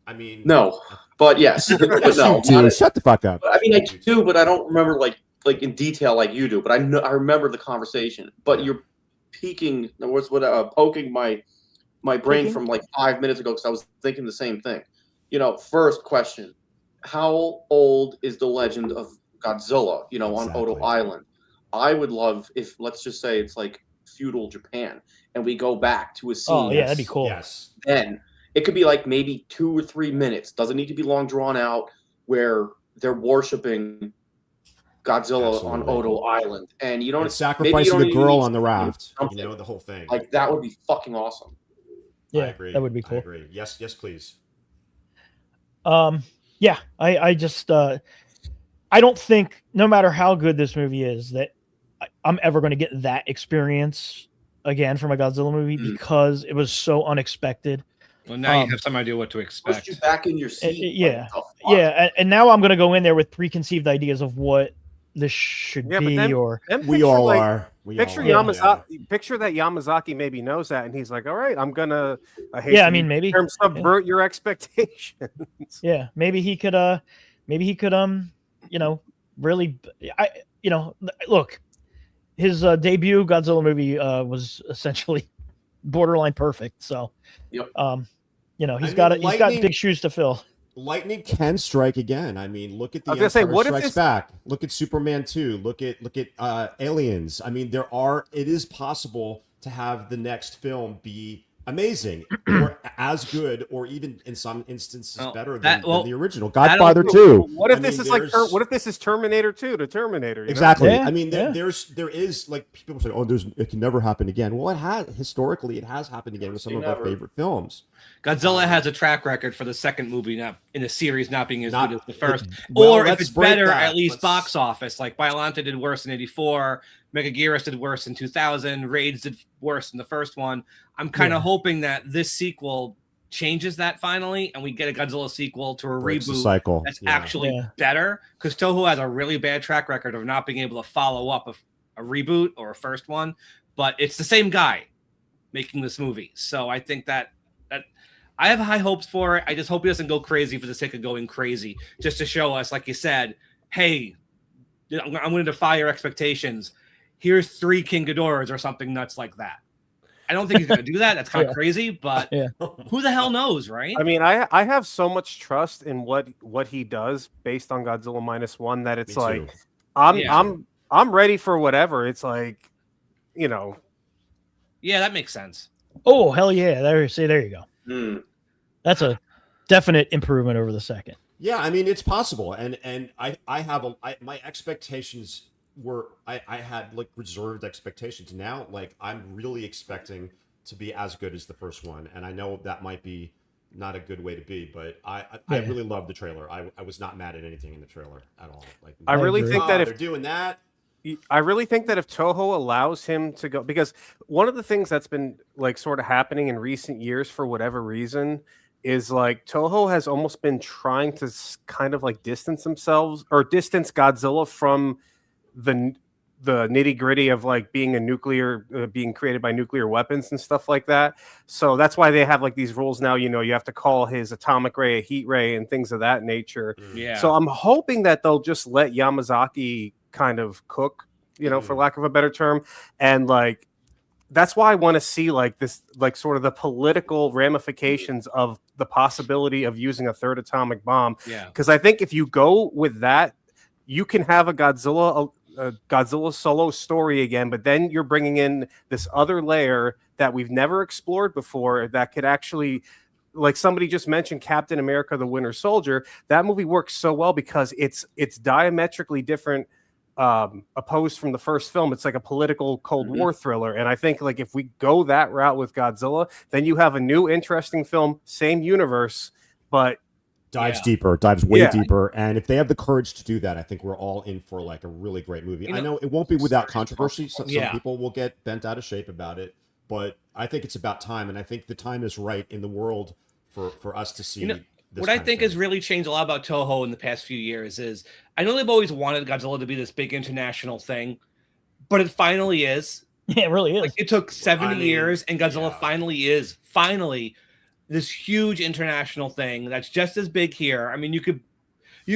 I mean, No, but yes. But no, dude, shut the fuck up. I mean, I do, but I don't remember like in detail like you do. But I remember the conversation. But you're poking my brain from like 5 minutes ago, because I was thinking the same thing. First question: how old is the legend of Godzilla? On Odo Island. I would love if, let's just say, it's like feudal Japan, and we go back to a scene. Oh yeah, that'd be cool. Yes. Then it could be like maybe 2 or 3 minutes. Doesn't need to be long drawn out, where they're worshiping Godzilla on Odo Island, and and sacrificing the girl on the raft. The whole thing. Like that would be fucking awesome. Yeah, I agree. that would be cool. I agree. Yes, please. Yeah, I just I don't think, no matter how good this movie is, that I'm ever going to get that experience again from a Godzilla movie, because it was so unexpected. Well, now you have some idea what to expect. Push you back in your seat. Yeah, and now I'm going to go in there with preconceived ideas of what this should be, We all are. Picture Yamazaki. Picture that Yamazaki maybe knows that, and he's like, "All right, I'm gonna." Maybe subvert your expectations. Yeah, maybe he could. Really. Look, his debut Godzilla movie was essentially borderline perfect. So, yep. He's got big shoes to fill. Lightning can strike again. I mean, look at the Empire Strikes Back. Look at Superman 2. Look at Aliens. I mean, it is possible to have the next film be amazing or as good, or even in some instances better than the original. Godfather 2. What if this is what if this is Terminator 2 to Terminator? Exactly. Yeah, I mean, there is like, people say, it can never happen again. Well, it has happened again with some of our favorite films. Godzilla has a track record for the second movie not in the series not being as good as the first, or if it's better, at least box office. Like Biollante did worse in '84, Megaguirus did worse in 2000, Raids did worse than the first one. I'm kind of hoping that this sequel changes that finally, and we get a Godzilla sequel to a reboot cycle. that's actually better, because Toho has a really bad track record of not being able to follow up a reboot or a first one, but it's the same guy making this movie. So I think that I have high hopes for it. I just hope he doesn't go crazy for the sake of going crazy, just to show us, like you said, hey, I'm going to defy your expectations. Here's 3 King Ghidorahs or something nuts like that. I don't think he's going to do that. That's kind of crazy, but who the hell knows, right? I mean, I have so much trust in what he does based on Godzilla -1 that it's like I'm ready for whatever. It's like, Yeah, that makes sense. Oh, hell yeah. There you go. That's a definite improvement over the second. Yeah, I mean, it's possible, and I have my expectations were I had like reserved expectations. Now, like, I'm really expecting to be as good as the first one, and I know that might be not a good way to be, but I really loved the trailer. I was not mad at anything in the trailer at all. Like, I really think that if they're doing that, I really think that if Toho allows him to go, because one of the things that's been like sort of happening in recent years for whatever reason is like Toho has almost been trying to kind of like distance themselves or distance Godzilla from the nitty gritty of like being a nuclear, being created by nuclear weapons and stuff like that. So that's why they have like these rules now. You know, you have to call his atomic ray a heat ray and things of that nature. Yeah. So I'm hoping that they'll just let Yamazaki kind of cook, you know, for lack of a better term, and like that's why I want to see like this, like sort of the political ramifications of the possibility of using a third atomic bomb. Yeah. Because I think if you go with that, you can have a Godzilla solo story again, but then you're bringing in this other layer that we've never explored before that could actually, like somebody just mentioned, Captain America: The Winter Soldier. That movie works so well because it's diametrically different, opposed from the first film. It's like a political Cold War thriller, and I think like if we go that route with Godzilla, then you have a new interesting film, same universe, but dives deeper, dives way Yeah. deeper. And if they have the courage to do that, I think we're all in for like a really great movie. I know it won't be without controversy. Some people will get bent out of shape about it, but I think it's about time. And I think the time is right in the world for us to see. What I think has really changed a lot about Toho in the past few years is I know they've always wanted Godzilla to be this big international thing, but it finally is. Yeah, it really is. Like, it took 70 years, and Godzilla finally is this huge international thing that's just as big here. I mean, you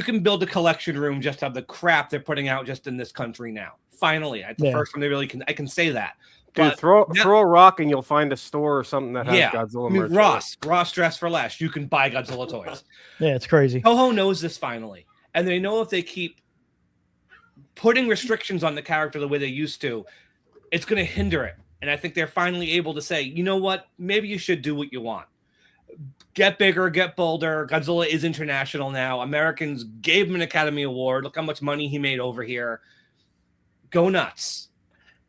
can build a collection room just of the crap they're putting out just in this country now. Finally, it's the first one they really can. I can say that. Dude, throw a rock and you'll find a store or something that has Godzilla merch. Ross Dress for Less. You can buy Godzilla toys. Yeah, it's crazy. Toho knows this finally, and they know if they keep putting restrictions on the character the way they used to, it's going to hinder it. And I think they're finally able to say, you know what? Maybe you should do what you want. Get bigger, get bolder. Godzilla is international now. Americans gave him an Academy Award. Look how much money he made over here. Go nuts.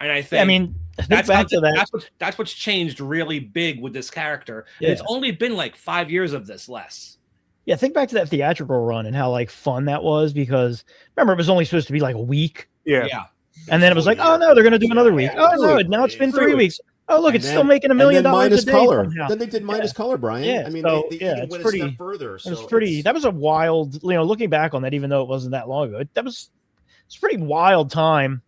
And I think, that's what's changed really big with this character. Yeah. And it's only been like 5 years of this less. Yeah, think back to that theatrical run and how like fun that was, because remember it was only supposed to be like a week. Yeah. And then it was like, oh no, they're gonna do another week. Oh no, now it's been 3 weeks. Oh look, it's still making $1 million a day. Color. Then they did minus color, Brian. Yeah, I mean, so, they even went a step further. So it was pretty. That was a wild. Looking back on that, even though it wasn't that long ago, it's a pretty wild time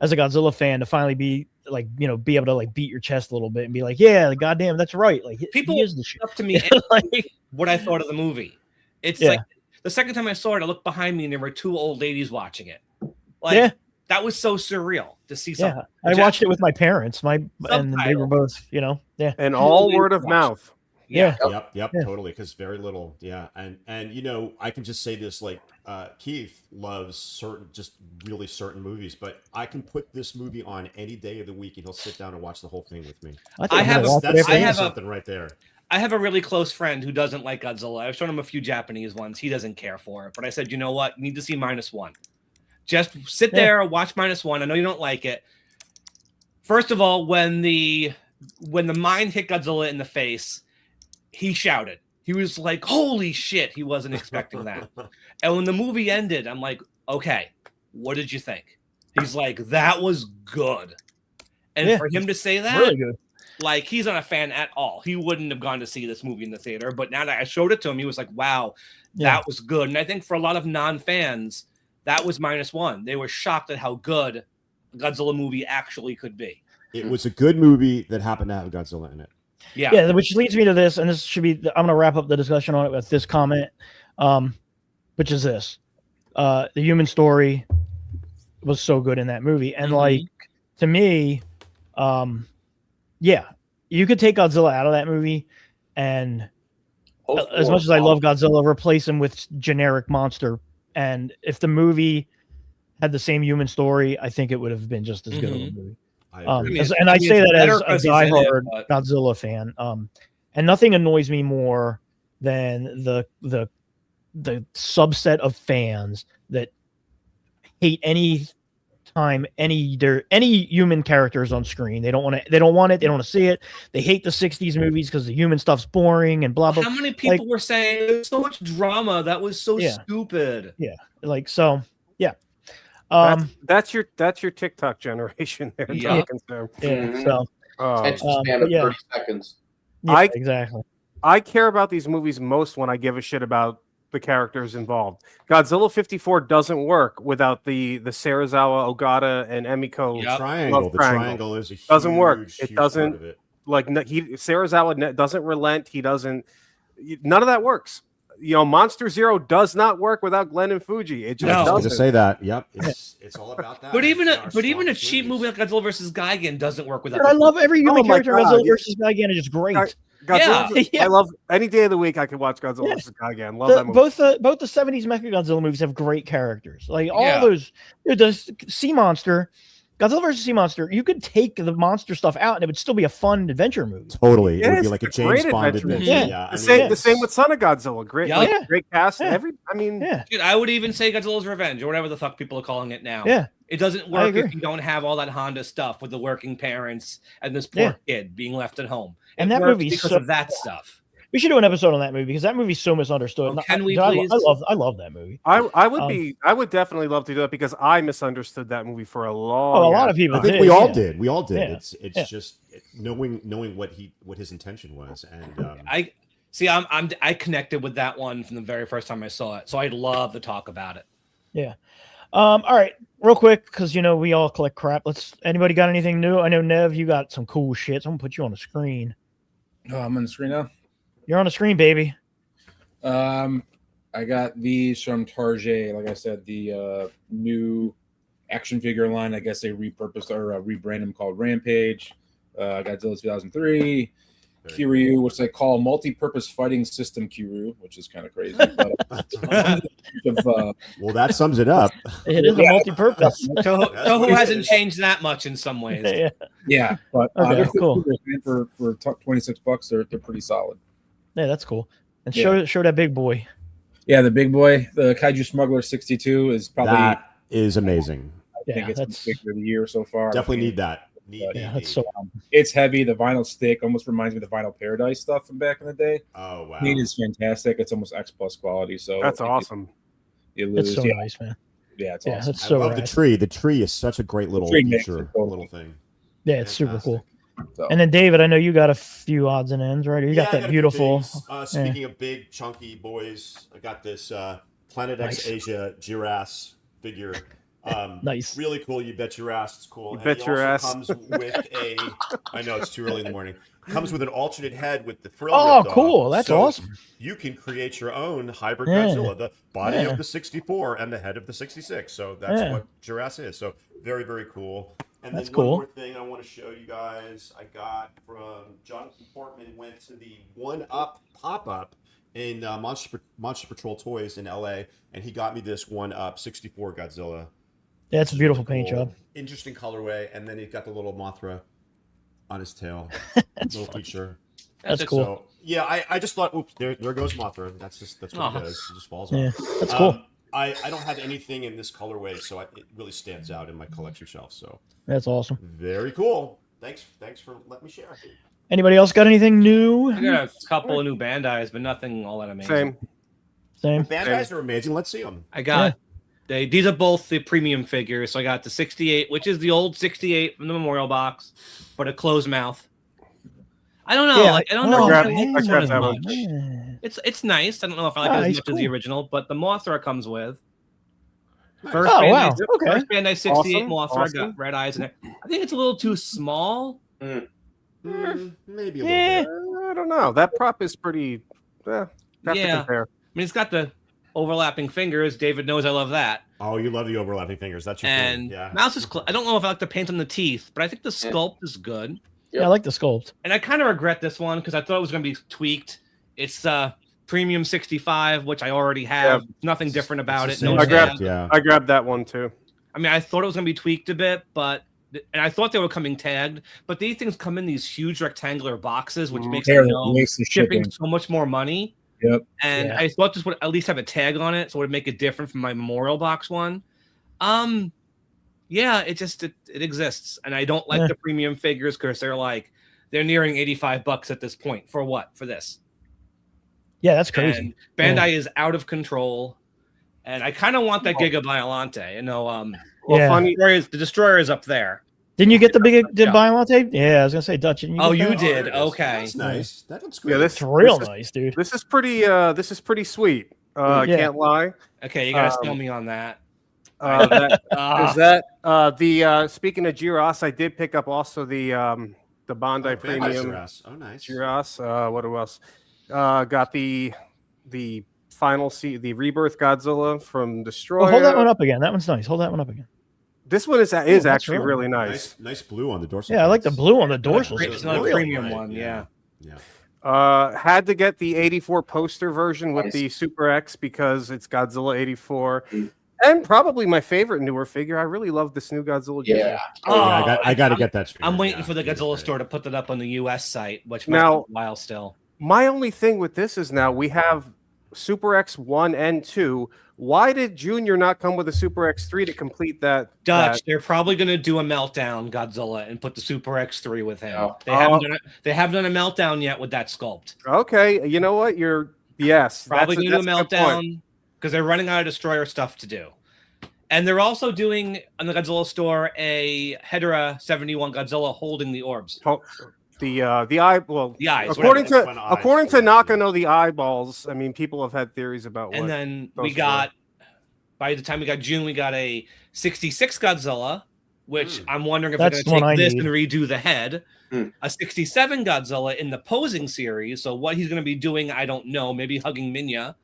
as a Godzilla fan to finally be like, be able to like beat your chest a little bit and be like, yeah, goddamn, that's right. Like people is the shit. Up to me like what I thought of the movie. It's like the second time I saw it, I looked behind me and there were two old ladies watching it. Like that was so surreal to see something. I watched it with my parents. And they were both, and all word of mouth. Yeah. Yep, totally. Because very little. Yeah. And I can just say this, like, Keith loves certain movies, but I can put this movie on any day of the week and he'll sit down and watch the whole thing with me. I have something right there. I have a really close friend who doesn't like Godzilla. I've shown him a few Japanese ones. He doesn't care for it. But I said, you know what? You need to see -1. Just sit there, watch -1. I know you don't like it. First of all, when the mine hit Godzilla in the face, he shouted. He was like, holy shit. He wasn't expecting that. And when the movie ended, I'm like, okay, what did you think? He's like, that was good. And for him to say that, really good. Like, he's not a fan at all. He wouldn't have gone to see this movie in the theater. But now that I showed it to him, he was like, wow, that was good. And I think for a lot of non-fans, that was -1. They were shocked at how good a Godzilla movie actually could be. It was a good movie that happened to have Godzilla in it. Yeah, which leads me to this, and this should be, I'm going to wrap up the discussion on it with this comment, which is this. The human story was so good in that movie. And like, to me, you could take Godzilla out of that movie and as much as I love Godzilla, replace him with generic monster. And if the movie had the same human story, I think it would have been just as good of a movie. I say that as a diehard Godzilla fan. And nothing annoys me more than the subset of fans that hate any time any human characters on screen. They don't want it. They don't want to see it. They hate the 60s movies because the human stuff's boring and blah blah. How many people were saying there's so much drama that was so stupid? Yeah, like so. Yeah, That's your TikTok generation there. Yeah. Yeah. So Attention span of 30 seconds. yeah, exactly. I care about these movies most when I give a shit about the characters involved. Godzilla 54 doesn't work without the Serizawa, Ogata, and Emiko triangle. love The triangle is a huge, doesn't work. It huge doesn't part of it. like Serizawa doesn't relent. He doesn't. None of that works. You know, Monster Zero does not work without Glenn and Fuji. It just I was doesn't. going to say that. Yep, it's all about that. But even a cheap movie like Godzilla versus Gigan doesn't work without. I love every human character. God. Godzilla versus Gigan is just great. Godzilla, Yeah. I love any day of the week I can watch Godzilla vs. Gigan. Love that movie. Both the 70s Mechagodzilla movies have great characters. Like all those, the Sea Monster, Godzilla vs. Sea Monster, you could take the monster stuff out and it would still be a fun adventure movie. Totally. It would be like a James Bond adventure. Yeah. The same with Son of Godzilla. Great cast. Yeah. Dude, I would even say Godzilla's Revenge or whatever the fuck people are calling it now. Yeah. It doesn't work if you don't have all that Honda stuff with the working parents and this poor kid being left at home. And that movie movie's because of that stuff. We should do an episode on that movie because that movie's so misunderstood. Can we please? I love that movie. I would definitely love to do that because I misunderstood that movie for a long. A lot of people. I think we all did. We all did. Yeah. It's just knowing what his intention was, and I connected with that one from the very first time I saw it, so I'd love to talk about it. Yeah. All right, real quick, because we all collect crap. Anybody got anything new? I know Nev, you got some cool shit. So I'm gonna put you on the screen. Oh, I'm on the screen now. You're on the screen, baby. I got these from Target. Like I said, the new action figure line. I guess they repurposed or rebranded them called Rampage. Godzilla 2003. Kiryu, which they call multi-purpose fighting system Kiryu, which is kind of crazy. But, well, that sums it up. It is a multi-purpose. Toho hasn't changed that much in some ways. Yeah, but okay, they're cool. For $26, they're pretty solid. Yeah, that's cool. And show that big boy. Yeah, the big boy, the Kaiju Smuggler 62 is probably that is amazing. I think it's the figure of the year so far. Definitely need that. It's heavy. The vinyl stick almost reminds me of the Vinyl Paradise stuff from back in the day. Oh wow, it is fantastic. It's almost X+ quality. So that's awesome. You lose. It's so nice, man. Yeah, it's awesome. That's so I love the tree. The tree is such a great little feature, little thing. Yeah, it's super cool. So. And then David, I know you got a few odds and ends, right? You got that beautiful. Speaking of big, chunky boys, I got this Planet X Asia Girasse figure. Nice, really cool. You bet your ass, it's cool. You bet your ass. Comes with a. I know it's too early in the morning. Comes with an alternate head with the frill. Oh, cool! That's awesome. You can create your own hybrid Godzilla, the body of the 64 and the head of the 66. So that's what Girasse is. So very, very cool. And then one more thing I want to show you guys. I got from Jonathan Portman. Went to the 1UP pop-up in Monster Patrol Toys in LA, and he got me this 1UP 64 Godzilla. Yeah, it's a beautiful paint job. Interesting colorway, and then he's got the little Mothra on his tail. Little feature. That's cool. So, yeah, I just thought, oops, there goes Mothra. That's what it does. It just falls off. That's cool. I don't have anything in this colorway, so it really stands out in my collection shelf. So that's awesome. Very cool. Thanks for letting me share. Anybody else got anything new? I got a couple of new Bandais, but nothing all that amazing. Same. Bandais are amazing. Let's see them. I got these are both the premium figures. So I got the 68, which is the old 68 from the Memorial box, but a closed mouth. I don't know. I don't know. It's nice. I don't know if I like it as much as the original, but the Mothra comes with. First Bandai 68 Mothra. I got red eyes in it. I think it's a little too small. Maybe a little bit. I don't know. That prop is pretty. To compare. I mean, it's got the overlapping fingers. David knows I love that. Oh, you love the overlapping fingers. That's your thing. Yeah. Mouse is. I don't know if I like the paint on the teeth, but I think the sculpt is good. Yeah, I like the sculpt. And I kind of regret this one because I thought it was going to be tweaked. It's premium 65, which I already have. Nothing different about it. I grabbed that one too. I mean, I thought it was going to be tweaked a bit, and I thought they were coming tagged. But these things come in these huge rectangular boxes, which makes shipping so much more money. Yep. And I thought this would at least have a tag on it, so it would make it different from my Memorial Box one. Yeah, it exists, and I don't like the premium figures because they're nearing $85 at this point. For what? For this? Yeah, that's crazy. And Bandai is out of control, and I kind of want that Giga Violante. You know, Well, funny. The destroyer is up there. Didn't you get the buy one tape? Yeah, I was gonna say Dutch. Didn't you Oh, get you that? did. there it is. Okay. That's nice. That looks great. Yeah, It's real this nice, dude. This is pretty sweet. I can't lie. Okay, you gotta sell me on that. Speaking of Giros, I did pick up also the Bandai Premium Giros. Oh, nice. Giros. What else? Got the final the Rebirth Godzilla from Destroyer. Oh, hold that one up again. That one's nice. Hold that one up again. This one is actually really nice. Nice blue on the dorsal. Yeah, I like the blue on the dorsal. It's not a premium one. Yeah. Had to get the 84 poster version with the Super X because it's Godzilla 84. And probably my favorite newer figure. I really love this new Godzilla. Yeah. I got to get that. I'm waiting for the Godzilla store to put that up on the US site, which might now, be a while still. My only thing with this is now we have Super X 1 and 2. Why did Junior not come with a Super X3 to complete that? Dutch, they're probably going to do a meltdown Godzilla and put the Super X3 with him. Oh. They haven't done a meltdown yet with that sculpt. Okay, you know what? Yes, probably going to do a meltdown because they're running out of Destroyer stuff to do. And they're also doing on the Godzilla store a Hedorah 71 Godzilla holding the orbs. The eyes. According to Nakano, the eyeballs. I mean, people have had theories about. And then we got, by the time we got June, we got a 66 Godzilla, which I'm wondering if they're going to take this and redo the head. A 67 Godzilla in the posing series. So what he's going to be doing, I don't know. Maybe hugging Minya.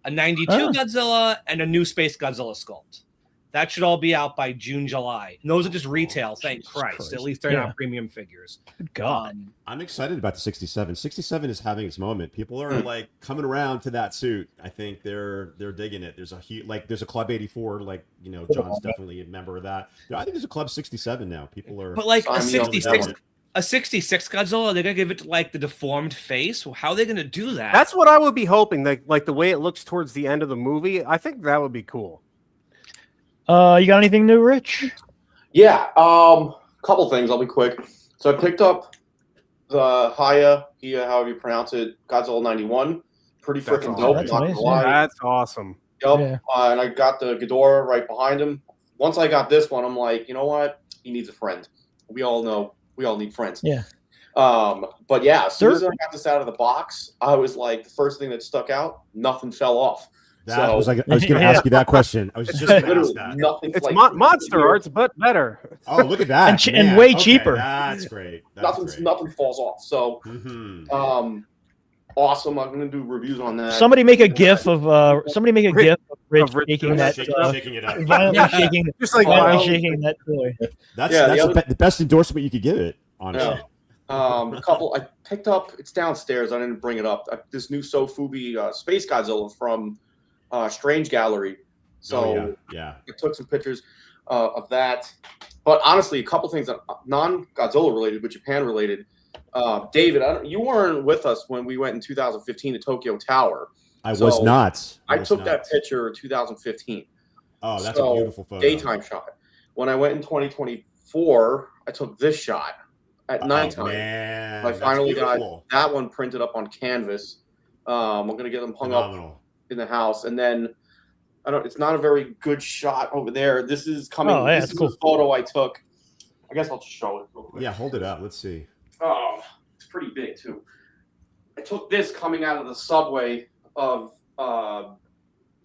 A 92 Godzilla and a new Space Godzilla sculpt. That should all be out by June, July. And those are just retail, thank Christ. At least they're not premium figures. Good God. I'm excited about the 67. 67 is having its moment. People are like coming around to that suit. I think they're digging it. There's a Club 84, like, you know, John's definitely a member of that. I think there's a Club 67 now. People are. But like a 66 Godzilla, they're gonna give it like the deformed face. How are they gonna do that? That's what I would be hoping. Like the way it looks towards the end of the movie. I think that would be cool. You got anything new, Rich? Yeah, couple things. I'll be quick. So I picked up the Haya, however you pronounce it, Godzilla 91. Pretty freaking dope. That's nice, That's awesome. Yep. Yeah. And I got the Ghidorah right behind him. Once I got this one, I'm like, you know what? He needs a friend. We all know we all need friends. Yeah. But yeah, as soon as I got this out of the box, I was like, the first thing that stuck out, nothing fell off. I was going to ask you that question. I was just going to ask that. It's like monster arts, but better. Oh, look at that! and way cheaper. That's great. Nothing falls off. So, awesome. I'm going to do reviews on that. Somebody make a GIF of Rich shaking that, shaking it up, violently shaking, just like shaking that toy. That's the best endorsement you could give it. Honestly. A couple I picked up. It's downstairs. I didn't bring it up. This new Sofubi Space Godzilla from Strange Gallery. So I took some pictures of that. But honestly, a couple things that non-Godzilla related, but Japan related. David, you weren't with us when we went in 2015 to Tokyo Tower. I was not. I took that picture in 2015. Oh, that's a beautiful photo. Daytime shot. When I went in 2024, I took this shot at nighttime. Man, I finally got that one printed up on canvas. I'm gonna get them hung up in the house, and then it's not a very good shot over there. This is coming. Oh, yeah, this is a photo I took. I guess I'll just show it real quick. Yeah, hold it up. Let's see. Oh, it's pretty big too. I took this coming out of the subway of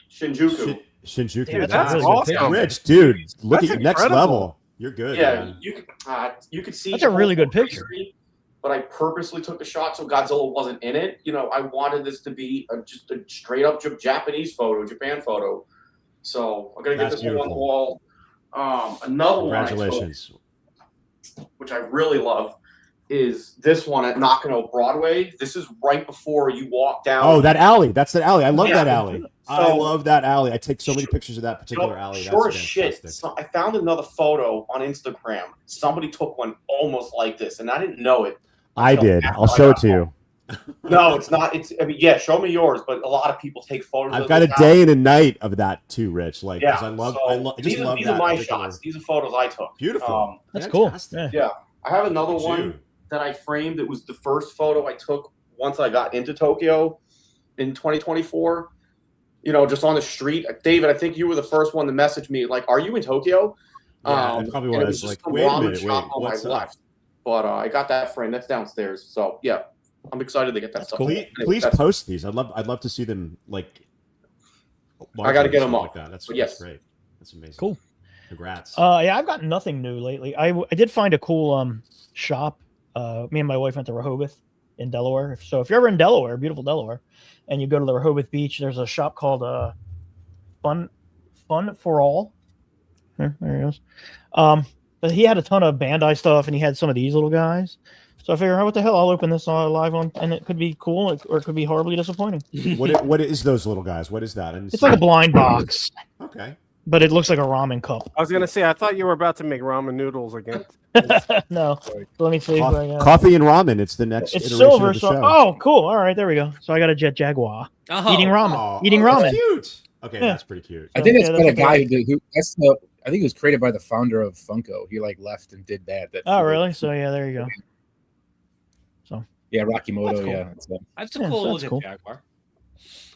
Shinjuku. Shinjuku. Dude, that's awesome. Rich, dude. Look at next level. You're good. Yeah, man. you could see. That's a really good picture. But I purposely took the shot so Godzilla wasn't in it. You know, I wanted this to be just a straight up Japanese photo, Japan photo. So I'm gonna get this one on the wall. Another Congratulations. one I took, which I really love, is this one at Nakano Broadway. This is right before you walk down. Oh, that alley. That's the alley. I love that alley. I love that alley. I take so many pictures of that particular alley. Sure as shit. So I found another photo on Instagram. Somebody took one almost like this, and I didn't know it. I did. I'll show it to you. No, it's not. Yeah, show me yours. But a lot of people take photos. I've got a day and a night of that too, Rich. Like, yeah, I love these are my shots. These are photos I took. Beautiful. That's cool. Yeah, I have another one that I framed. It was the first photo I took once I got into Tokyo in 2024. You know, just on the street. David, I think you were the first one to message me. Like, are you in Tokyo? Yeah, it probably and it was. just Like, some wait a ramen minute, shop on my what's up? left. But I got that frame that's downstairs. So yeah, I'm excited to get that stuff. cool. Please post these. I'd love to see them. Like, I got to get them stuff up. like that. That's yes. great. That's amazing. Cool. Congrats. Yeah, I've got nothing new lately. I did find a cool shop. Me and my wife went to Rehoboth in Delaware. So if you're ever in Delaware, beautiful Delaware, and you go to the Rehoboth Beach, there's a shop called Fun for All. There he goes. But he had a ton of Bandai stuff, and he had some of these little guys. So I figured, what the hell? I'll open this live on, and it could be cool, or it could be horribly disappointing. What is those little guys? What is that? It's like a blind box. Okay. But it looks like a ramen cup. I was gonna say, I thought you were about to make ramen noodles again. No, let me see. Coffee and ramen. It's the next. It's iteration silver. Of the So, show. oh, cool. All right, there we go. So I got a Jet Jaguar eating ramen. Eating that's ramen. cute. Okay, Yeah. that's pretty cute. I think it's Yeah, got a that's guy who that's the. I think it was created by the founder of Funko. He like left and did that. Oh, really? So yeah, there you go. Yeah, Rocky Moto. That's cool. Yeah, That's a Yeah, cool so little that's cool. Jaguar.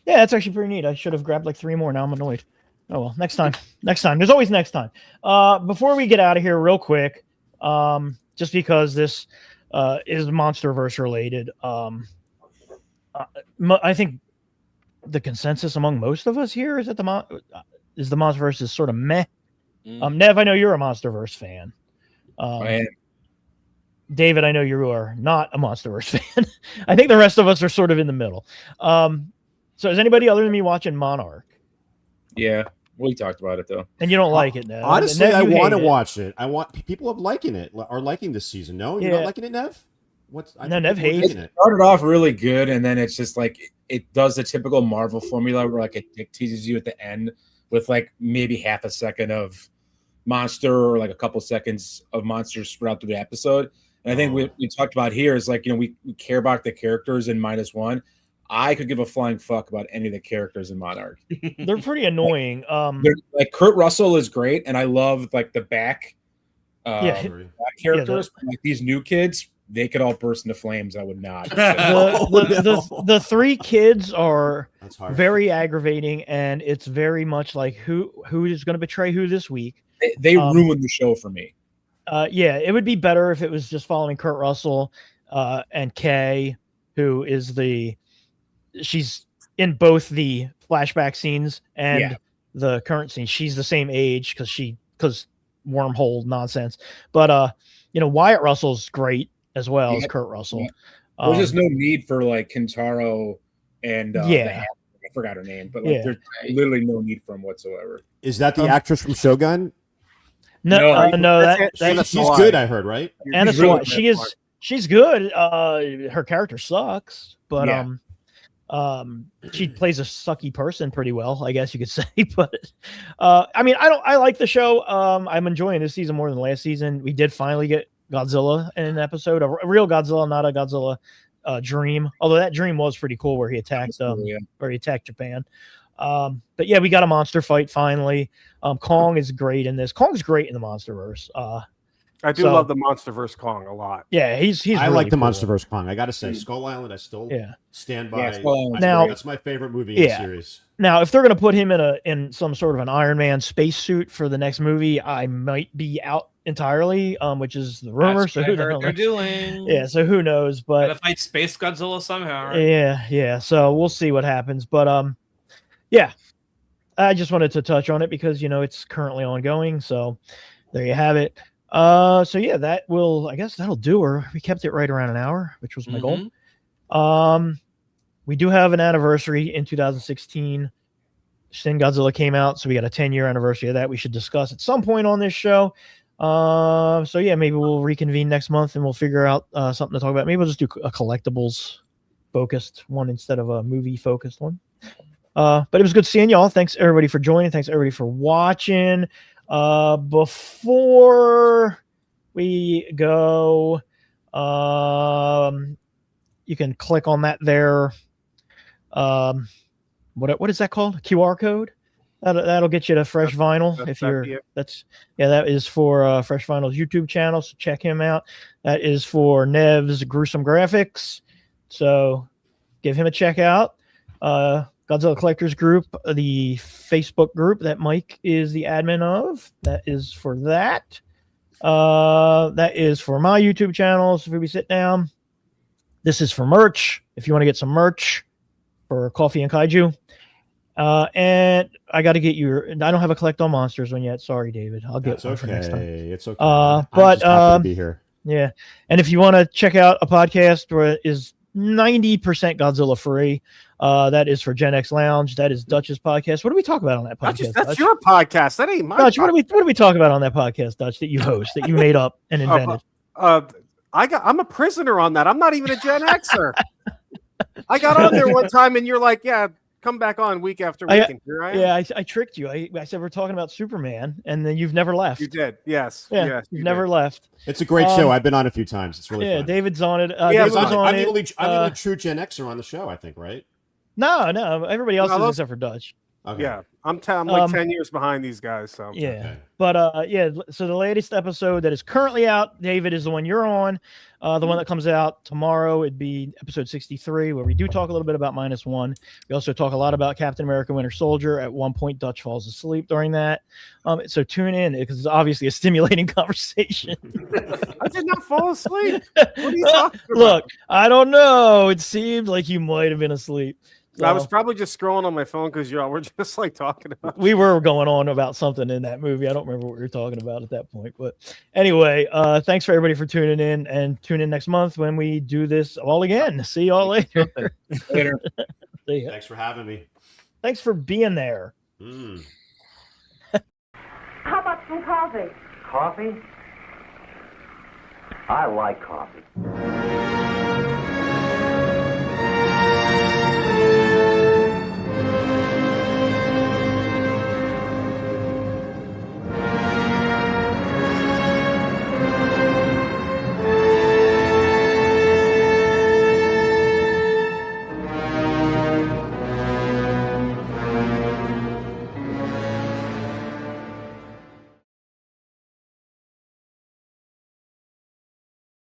Yeah, that's actually pretty neat. I should have grabbed like 3 more. Now I'm annoyed. Oh well, next time. Next time. There's always next time. Before we get out of here, real quick, just because this is MonsterVerse related, I think the consensus among most of us here is that the MonsterVerse is sort of meh. Nev, I know you're a MonsterVerse fan. I am. David, I know you are not a MonsterVerse fan. I think the rest of us are sort of in the middle. So is anybody other than me watching Monarch? Yeah, we talked about it though. And you don't like it, Nev? Honestly, Nev, I you want to hate it. watch it. I want people are liking it. Are liking this season. No, you're Yeah. not liking it, Nev. No, Nev hates hating It started off really good, and then it's just like it does the typical Marvel formula where like it teases you at the end with like maybe half a second of monster or like a couple seconds of monsters spread out through the episode. And I think we talked about here is like, we care about the characters in -1. I could give a flying fuck about any of the characters in Monarch. They're pretty annoying. Like Kurt Russell is great, and I love like the back Yeah. back characters. But, like these new kids, they could all burst into flames. I would not. The 3 kids are That's hard. very aggravating, and it's very much like who is going to betray who this week. They ruined the show for me. Yeah, it would be better if it was just following Kurt Russell and Kay, who is she's in both the flashback scenes and the current scene. She's the same age because wormhole nonsense. But Wyatt Russell's great as well as Kurt Russell. Yeah. There's just no need for like Kentaro and I forgot her name, but like there's literally no need for him whatsoever. Is that the actress from Shogun? No, she's good. I heard, right? Anna Sawai. She's good. Her character sucks, but she plays a sucky person pretty well, I guess you could say. But I like the show. I'm enjoying this season more than last season. We did finally get Godzilla in an episode, a real Godzilla, not a Godzilla dream. Although that dream was pretty cool, where he attacked Japan. But yeah, we got a monster fight finally. Kong is great in this. Kong's great in the MonsterVerse. I do love the MonsterVerse Kong a lot. Yeah, he's. I really like the cool. MonsterVerse Kong. I got to say, Skull Island. I still stand by. Now that's my favorite movie in the series. Now, if they're going to put him in some sort of an Iron Man spacesuit for the next movie, I might be out entirely. Which is the rumor. That's so what who I the heard hell they're knows? doing? Yeah, so who knows? But gotta fight Space Godzilla somehow. Right? Yeah. So we'll see what happens. But yeah. I just wanted to touch on it because it's currently ongoing. So there you have it. So yeah, I guess that'll do her. We kept it right around an hour, which was my goal. We do have an anniversary in 2016. Shin Godzilla came out, so we got a 10-year anniversary of that. We should discuss at some point on this show. So yeah, maybe we'll reconvene next month and we'll figure out something to talk about. Maybe we'll just do a collectibles focused one instead of a movie focused one. But it was good seeing y'all. Thanks everybody for joining. Thanks everybody for watching. Before we go, you can click on that there. What is that called? QR code. That'll get you to Fresh Vinyl. That is for Fresh Vinyl's YouTube channel. So check him out. That is for Nev's gruesome graphics. So give him a check out. Godzilla Collectors Group, the Facebook group that Mike is the admin of. That is for that. That is for my YouTube channel, so if we sit down. This is for merch. If you want to get some merch for Coffee and Kaiju. And I got to get your. I don't have a Collect All Monsters one yet. Sorry, David. I'll get one for next time. It's okay. But I'm just happy to be here. Yeah, and if you want to check out a podcast where it is 90% Godzilla free, that is for Gen X Lounge. That is Dutch's podcast. What do we talk about on that podcast? That's Dutch? your podcast. That ain't my. Dutch, what do we talk about on that podcast, Dutch? That you host, that you made up and invented. I'm a prisoner on that. I'm not even a Gen Xer. I got on there one time, and you're like, "Yeah, come back on week after week." And here I am. Yeah, I tricked you. I said we're talking about Superman, and then you've never left. You did, yes. Yeah, yes, you've never left. It's a great show. I've been on a few times. It's really fun. David's on it. Yeah, David was I'm on the it. only true Gen Xer on the show, I think, right? No, everybody else is except for Dutch. Okay. Yeah, I'm like 10 years behind these guys. So yeah, Okay. but so the latest episode that is currently out, David, is the one you're on. The one that comes out tomorrow, it'd be episode 63, where we do talk a little bit about -1. We also talk a lot about Captain America: Winter Soldier. At one point, Dutch falls asleep during that. So tune in, because it's obviously a stimulating conversation. I did not fall asleep. What are you talking about? Look, I don't know. It seemed like you might have been asleep. So, I was probably just scrolling on my phone because y'all were just like talking about. We were going on about something in that movie. I don't remember what we were talking about at that point. But anyway, thanks for everybody for tuning in, and tune in next month when we do this all again. See y'all later. Later. See ya. Thanks for having me. Thanks for being there. How about some coffee? Coffee? I like coffee.